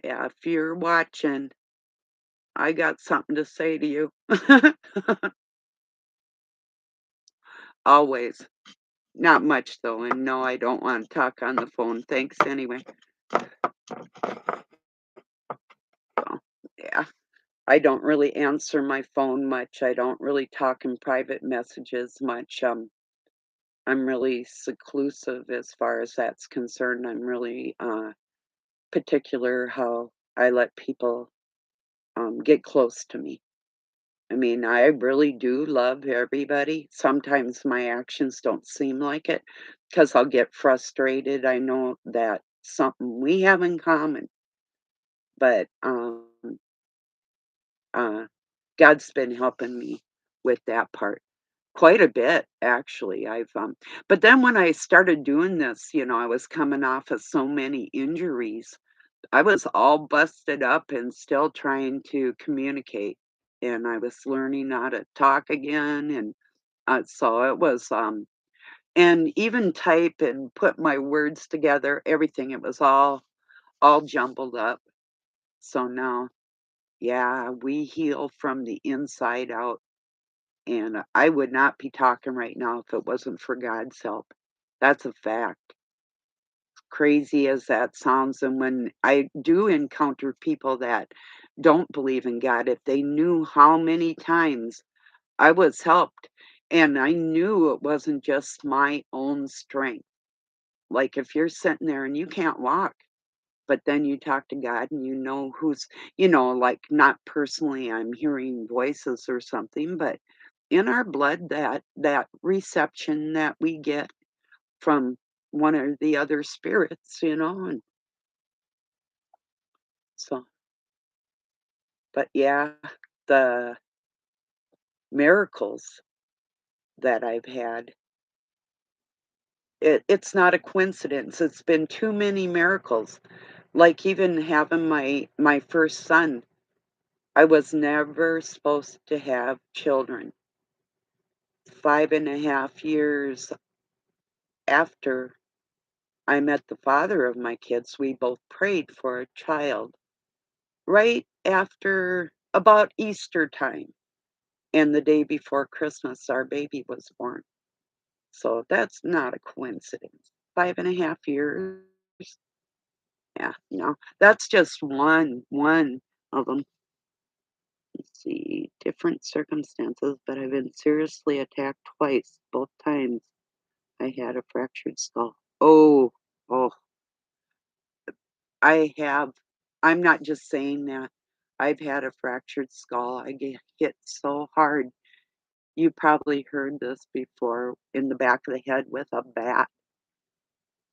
Yeah, if you're watching, I got something to say to you. Always. Not much though, and no, I don't wanna talk on the phone, thanks anyway. So, yeah, I don't really answer my phone much, I don't really talk in private messages much, I'm really seclusive as far as that's concerned, I'm really, particular how I let people, get close to me. I mean, I really do love everybody. Sometimes my actions don't seem like it because 'cause I'll get frustrated. I know that something we have in common, but, uh, God's been helping me with that part quite a bit, actually. But then when I started doing this, I was coming off of so many injuries. I was all busted up and still trying to communicate, and I was learning how to talk again, and, so it was, and even type and put my words together, everything, it was all jumbled up. So now, yeah, we heal from the inside out, and I would not be talking right now if it wasn't for God's help. That's a fact. Crazy as that sounds, and when I do encounter people that don't believe in God, if they knew how many times I was helped, and I knew it wasn't just my own strength. Like, if you're sitting there and you can't walk, but then you talk to God and you know who's like, not personally, I'm hearing voices or something, but in our blood, that reception that we get from one or the other spirits, and so but yeah, the miracles that I've had, it's not a coincidence, it's been too many miracles. Like, even having my first son, I was never supposed to have children. 5.5 years after I met the father of my kids, we both prayed for a child, right after about Easter time, and the day before Christmas, our baby was born. So that's not a coincidence. 5.5 years. Yeah, no, that's just one of them. Let's see, different circumstances, but I've been seriously attacked twice. Both times I had a fractured skull. Oh, oh, I have. I'm not just saying that. I've had a fractured skull. I get hit so hard. You probably heard this before, in the back of the head with a bat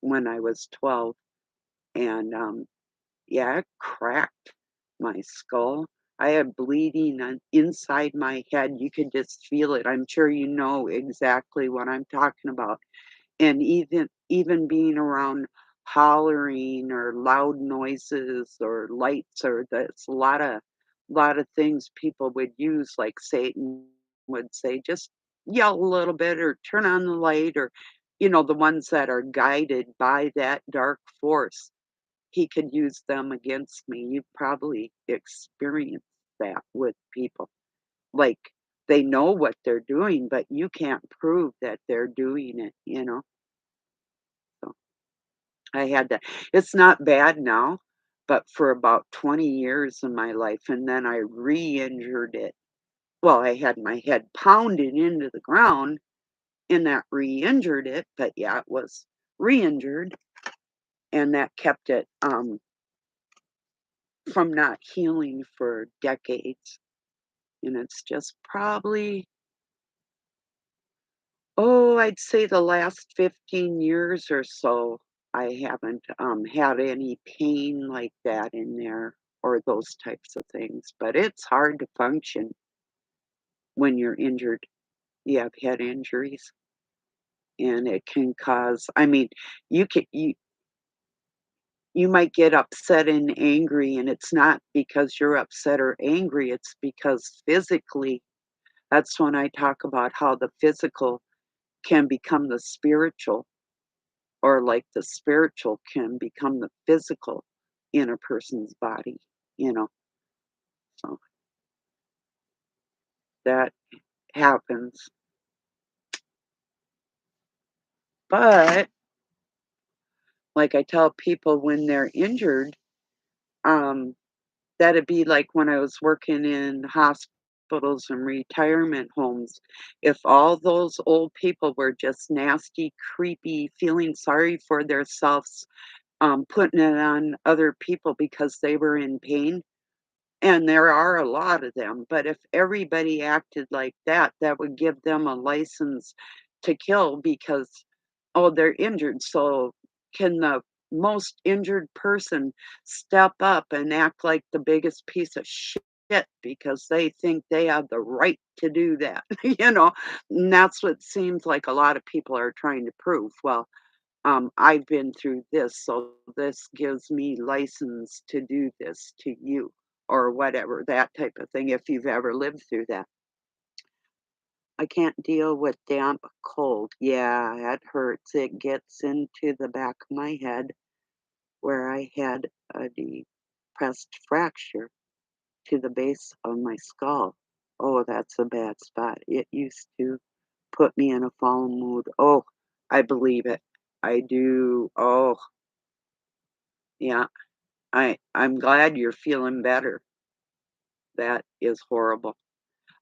when I was 12. And yeah, it cracked my skull. I had bleeding on inside my head. You could just feel it. I'm sure you know exactly what I'm talking about. And even being around hollering or loud noises or lights, or that's a lot of things people would use, like Satan would say, just yell a little bit or turn on the light, or the ones that are guided by that dark force, he could use them against me. You probably experienced that with people. Like, they know what they're doing, but you can't prove that they're doing it. So I had that. It's not bad now, but for about 20 years in my life, and then I re-injured it. Well, I had my head pounded into the ground, and that re-injured it, but yeah, it was re-injured, and that kept it from not healing for decades, and it's just probably, oh, I'd say the last 15 years or so, I haven't, had any pain like that in there or those types of things, but it's hard to function when you're injured. You have head injuries, and it can cause, I mean, you might get upset and angry, and it's not because you're upset or angry, it's because physically, that's when I talk about how the physical can become the spiritual, or like the spiritual can become the physical in a person's body, you know, so that happens. But like I tell people when they're injured, um, that'd be like when I was working in hospitals and retirement homes. If all those old people were just nasty, creepy, feeling sorry for themselves, putting it on other people because they were in pain, and there are a lot of them, but if everybody acted like that, that would give them a license to kill because, oh, they're injured, so can the most injured person step up and act like the biggest piece of shit because they think they have the right to do that, you know? And that's what seems like a lot of people are trying to prove. Well, I've been through this, so this gives me license to do this to you, or whatever, that type of thing, if you've ever lived through that. I can't deal with damp cold. Yeah, it hurts. It gets into the back of my head where I had a depressed fracture to the base of my skull. Oh, that's a bad spot. It used to put me in a fallen mood. Oh, I believe it. I do. Oh, yeah. I'm glad you're feeling better. That is horrible.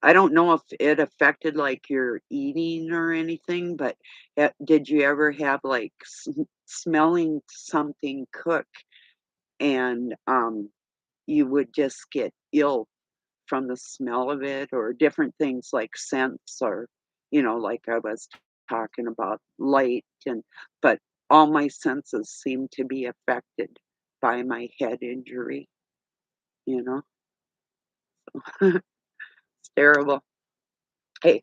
I don't know if it affected, like, your eating or anything, but, did you ever have, like, smelling something cook and, you would just get ill from the smell of it, or different things like scents, or, like I was talking about light, and but all my senses seem to be affected by my head injury, you know? It's terrible. Hey,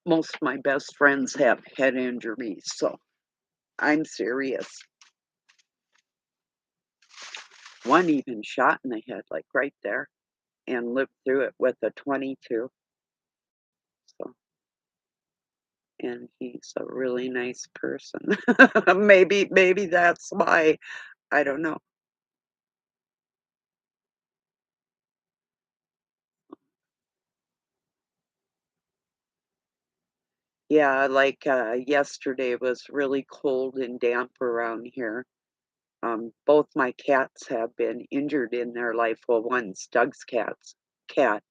most of my best friends have head injuries, so I'm serious. One even shot in the head, like right there, and lived through it with a 22. So, and he's a really nice person. Maybe that's why. I don't know. Yeah, like yesterday was really cold and damp around here. Both my cats have been injured in their life. Well, one's Doug's cat,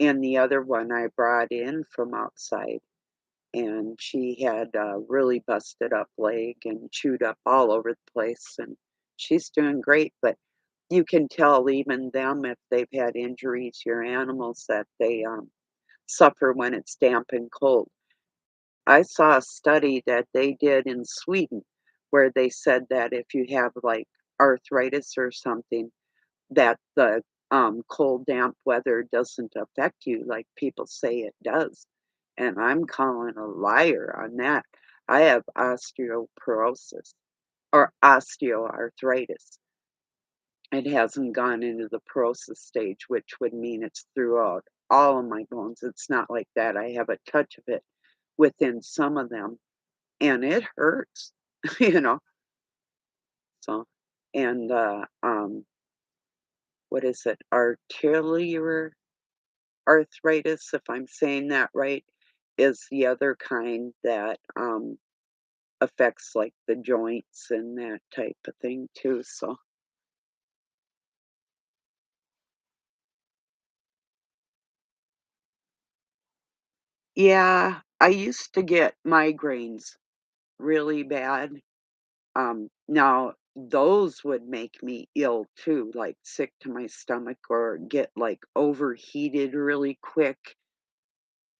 and the other one I brought in from outside, and she had a really busted up leg and chewed up all over the place, and she's doing great, but you can tell even them if they've had injuries, your animals, that they, suffer when it's damp and cold. I saw a study that they did in Sweden where they said that if you have, like, arthritis or something, that the, cold, damp weather doesn't affect you like people say it does, and I'm calling a liar on that. I have osteoporosis or osteoarthritis. It hasn't gone into the porosis stage, which would mean it's throughout all of my bones. It's not like that. I have a touch of it within some of them, and it hurts, you know, so and, what is it? Arterial arthritis, if I'm saying that right, is the other kind that, affects, like, the joints and that type of thing too, so yeah, I used to get migraines really bad. Now those would make me ill too, like sick to my stomach or get like overheated really quick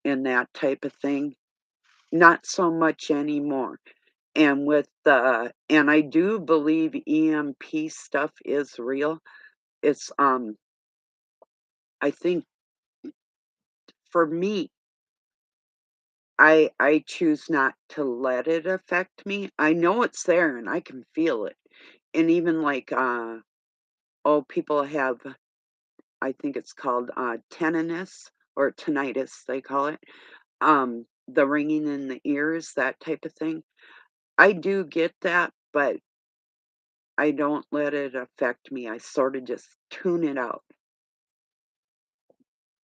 and that type of thing. Not so much anymore. And with the and I do believe EMP stuff is real. It's I think for me, I choose not to let it affect me. I know it's there and I can feel it. And even like oh, people have, I think it's called tinnitus or tinnitus they call it. The ringing in the ears, that type of thing. I do get that, but I don't let it affect me. I sort of just tune it out.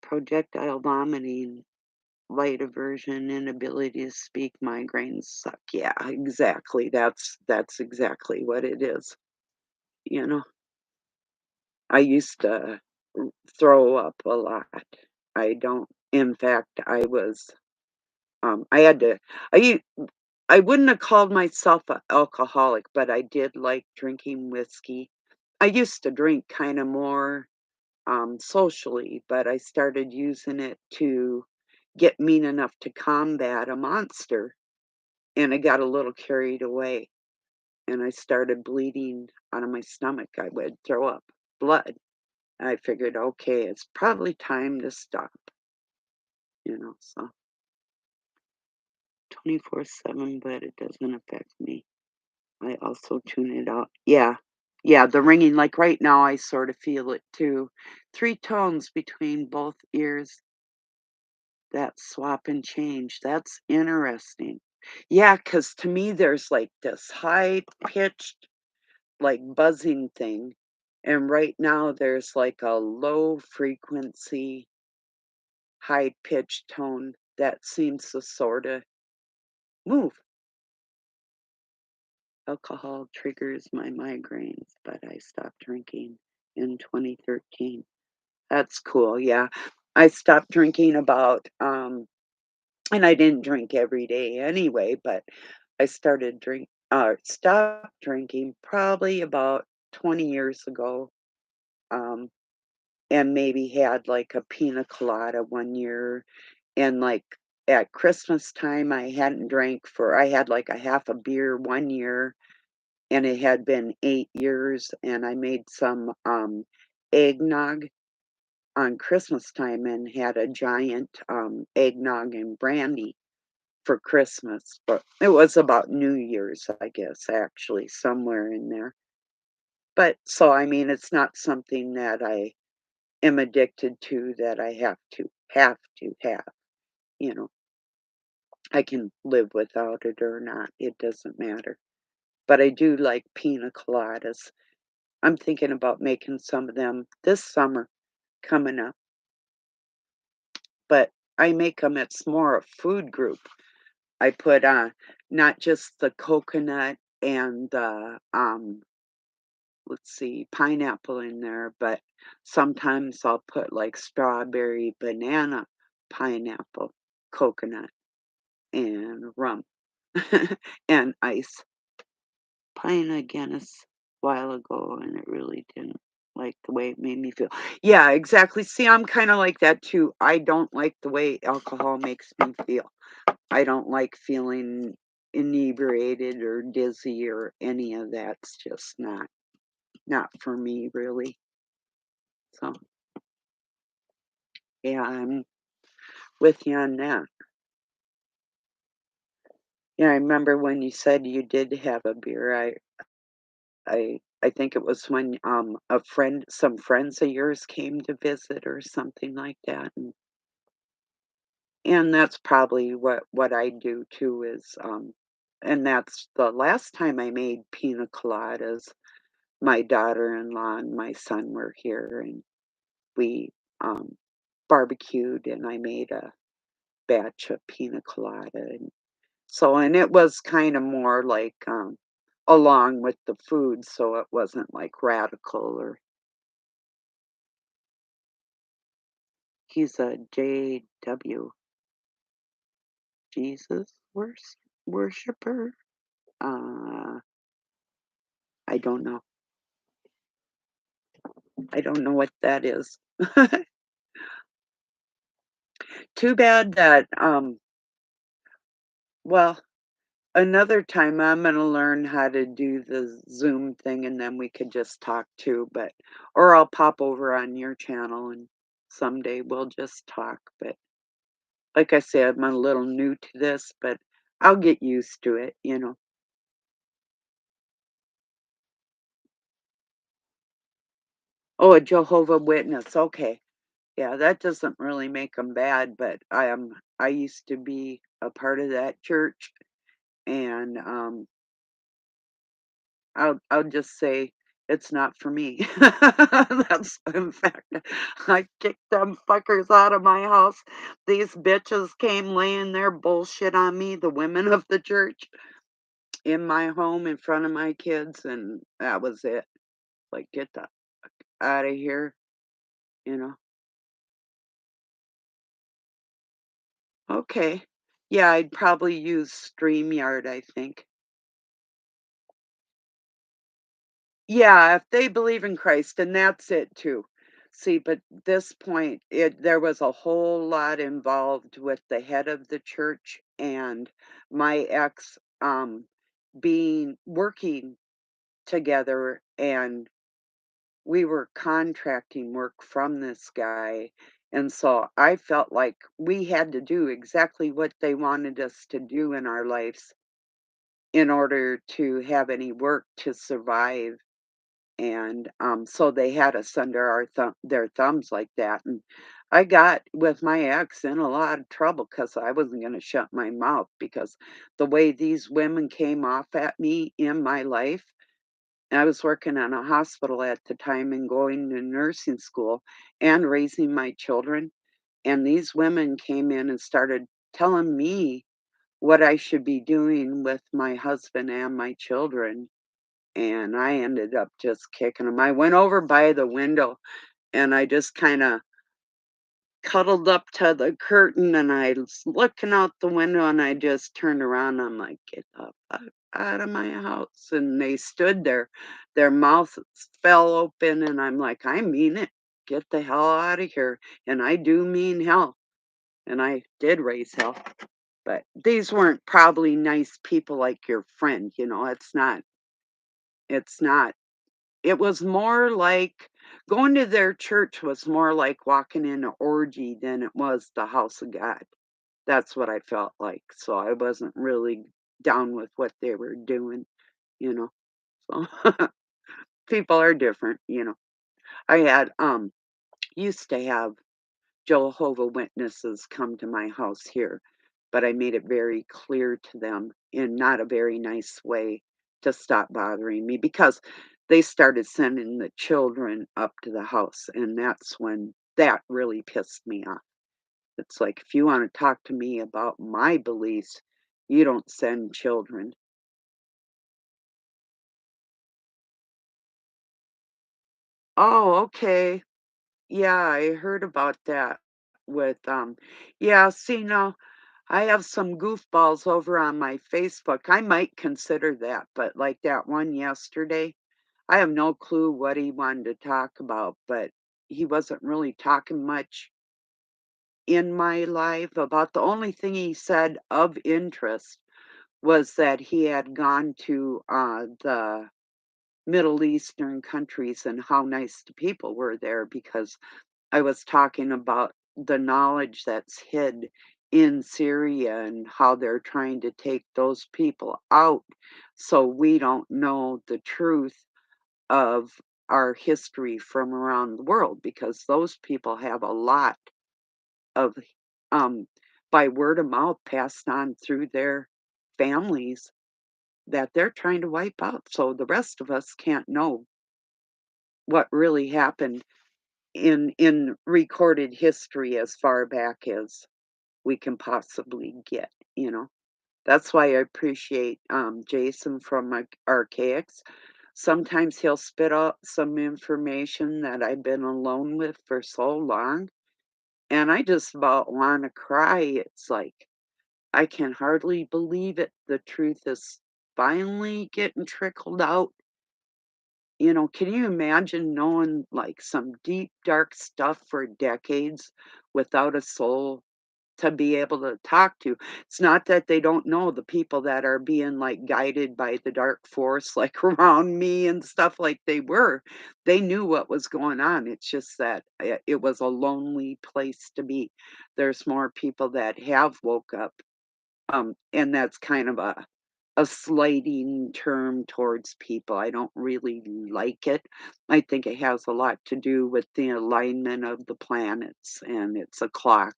Projectile vomiting, light aversion, inability to speak, migraines suck. Yeah, exactly. That's exactly what it is. You know, I used to throw up a lot. I don't. In fact, I was. I had to. I. I wouldn't have called myself an alcoholic, but I did like drinking whiskey. I used to drink kind of more socially, but I started using it to get mean enough to combat a monster. And I got a little carried away and I started bleeding out of my stomach. I would throw up blood. I figured, okay, it's probably time to stop, so 24/7, but it doesn't affect me. I also tune it out. Yeah. Yeah, the ringing, like right now, I sort of feel it too. Three tones between both ears. That swap and change, that's interesting. Yeah, cause to me, there's, like, this high-pitched, like, buzzing thing, and right now there's, like, a low-frequency, high-pitched tone that seems to sorta move. Alcohol triggers my migraines, but I stopped drinking in 2013. That's cool, yeah. I stopped drinking and I didn't drink every day anyway, but I stopped drinking probably about 20 years ago, um, and maybe had, like, a pina colada one year, and, like, at Christmas time, I had, like, a half a beer one year, and it had been 8 years, and I made some, eggnog on Christmas time and had a giant, eggnog and brandy for Christmas, but it was about New Year's, I guess, actually, somewhere in there. But so, I mean, it's not something that I am addicted to that I have to have, you know. I can live without it or not, it doesn't matter. But I do like pina coladas. I'm thinking about making some of them this summer coming up, but I make them. It's more a food group. I put, not just the coconut and the, let's see, pineapple in there, but sometimes I'll put, like, strawberry, banana, pineapple, coconut, and rum, and ice. Pint of Guinness while ago, and it really didn't like the way it made me feel. Yeah, exactly. See, I'm kinda like that too. I don't like the way alcohol makes me feel. I don't like feeling inebriated or dizzy or any of that's just not for me really. So, yeah, I'm with you on that. Yeah, I remember when you said you did have a beer. I think it was when some friends of yours came to visit or something like that. And that's probably what I do too is and that's the last time I made pina coladas. My daughter-in-law and my son were here and we um barbecued and I made a batch of pina colada and it was kinda more like, along with the food, so it wasn't, like, radical or he's a JW, Jesus worshipper? Uh, I don't know. I don't know what that is. Too bad that, well, another time I'm gonna learn how to do the Zoom thing and then we could just talk too, but or I'll pop over on your channel and someday we'll just talk, but like I said, I'm a little new to this, but I'll get used to it, you know. Oh, a Jehovah Witness, okay. Yeah, that doesn't really make them bad, but I used to be a part of that church, and, I'll just say it's not for me. That's in fact, I kicked them fuckers out of my house. These bitches came laying their bullshit on me, the women of the church, in my home in front of my kids, and that was it. Like, "Get the out of here," you know? Okay. Yeah, I'd probably use StreamYard, I think. Yeah, if they believe in Christ, and that's it too. See, but this point, there was a whole lot involved with the head of the church and my ex being working together, and we were contracting work from this guy. And so I felt like we had to do exactly what they wanted us to do in our lives in order to have any work to survive. And, so they had us under their thumbs like that, and I got, with my ex, in a lot of trouble because I wasn't gonna shut my mouth because the way these women came off at me in my life, I was working in a hospital at the time and going to nursing school and raising my children, and these women came in and started telling me what I should be doing with my husband and my children, and I ended up just kicking him. I went over by the window, and I just kinda cuddled up to the curtain, and I was looking out the window, and I just turned around, I'm like, "Get the fuck out of my house," and they stood there. Their mouths fell open, and I'm like, "I mean it. Get the hell out of here," and I do mean hell, and I did raise hell, but these weren't probably nice people like your friend, you know, it's not. It was more like going to their church was more like walking in an orgy than it was the house of God. That's what I felt like, so I wasn't really down with what they were doing, you know, so people are different, you know. I had, used to have Jehovah Witnesses come to my house here, but I made it very clear to them in not a very nice way to stop bothering me because they started sending the children up to the house, and that's when that really pissed me off. It's like, if you want to talk to me about my beliefs, you don't send children. Oh, okay. Yeah, I heard about that with yeah, see now I have some goofballs over on my Facebook. I might consider that, but like that one yesterday, I have no clue what he wanted to talk about, but he wasn't really talking much in my life about the only thing he said of interest was that he had gone to the Middle Eastern countries and how nice the people were there because I was talking about the knowledge that's hid in Syria and how they're trying to take those people out so we don't know the truth of our history from around the world because those people have a lot of um by word of mouth passed on through their families that they're trying to wipe out so the rest of us can't know what really happened in recorded history as far back as we can possibly get, you know? That's why I appreciate, Jason from Archaics. Sometimes he'll spit out some information that I've been alone with for so long, and I just about wanna cry. It's like, I can hardly believe it. The truth is finally getting trickled out, Can you imagine knowing, like, some deep, dark stuff for decades without a soul to be able to talk to? It's not that they don't know the people that are being, like, guided by the dark force, like, around me and stuff like they were. They knew what was going on, it's just that it was a lonely place to be. There's more people that have woke up, and that's kind of a slighting term towards people. I don't really like it. I think it has a lot to do with the alignment of the planets, and it's a clock.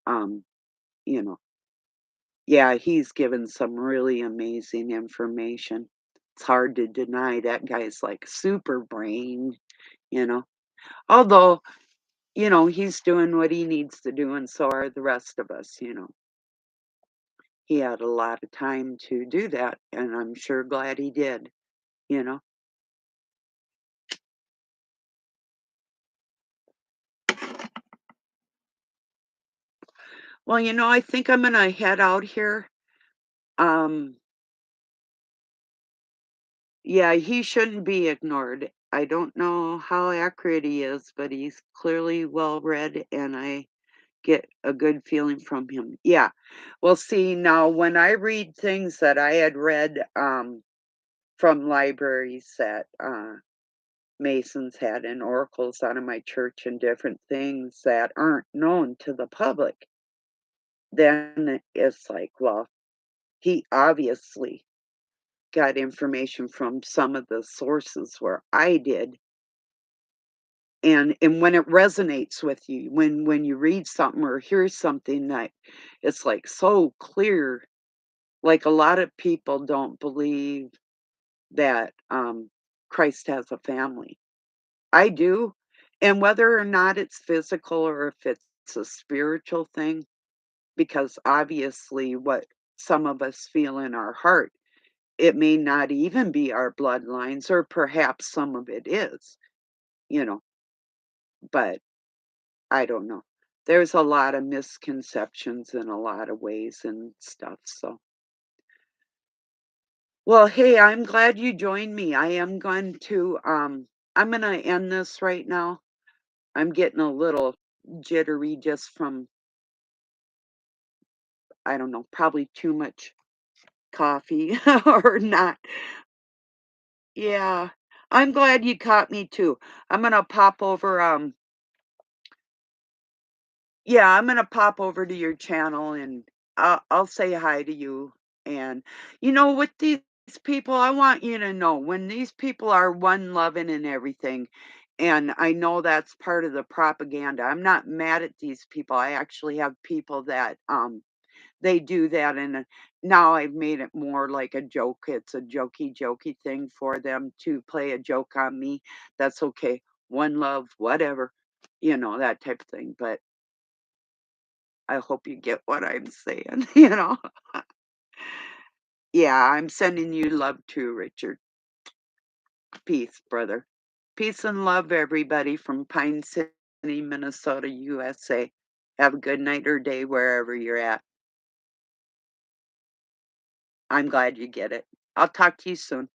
Um, you know, yeah, he's given some really amazing information. It's hard to deny that guy's like super brain, you know. Although, he's doing what he needs to do, and so are the rest of us. He had a lot of time to do that, and I'm sure glad he did, you know. Well, I think I'm gonna head out here. Um, yeah, he shouldn't be ignored. I don't know how accurate he is, but he's clearly well read, and I get a good feeling from him. Yeah. Well, see, now when I read things that I had read from libraries that Masons had and oracles out of my church and different things that aren't known to the public, then it's like, well, he obviously got information from some of the sources where I did, and when it resonates with you, when you read something or hear something that it's, like, so clear, like, a lot of people don't believe that, Christ has a family. I do, and whether or not it's physical or if it's a spiritual thing, because obviously what some of us feel in our heart, it may not even be our bloodlines, or perhaps some of it is, you know, but I don't know. There's a lot of misconceptions in a lot of ways and stuff, so. Well, hey, I'm glad you joined me. I'm gonna end this right now. I'm getting a little jittery just from, I don't know, probably too much coffee or not. Yeah. I'm glad you caught me too. I'm gonna pop over, yeah, I'm gonna pop over to your channel and I'll say hi to you. And with these people, I want you to know when these people are one loving and everything, and I know that's part of the propaganda. I'm not mad at these people. I actually have people that they do that, and now I've made it more like a joke. It's a jokey thing for them to play a joke on me. That's okay. One love, whatever, that type of thing. But I hope you get what I'm saying, you know? Yeah, I'm sending you love too, Richard. Peace, brother. Peace and love, everybody, from Pine City, Minnesota, USA. Have a good night or day wherever you're at. I'm glad you get it. I'll talk to you soon.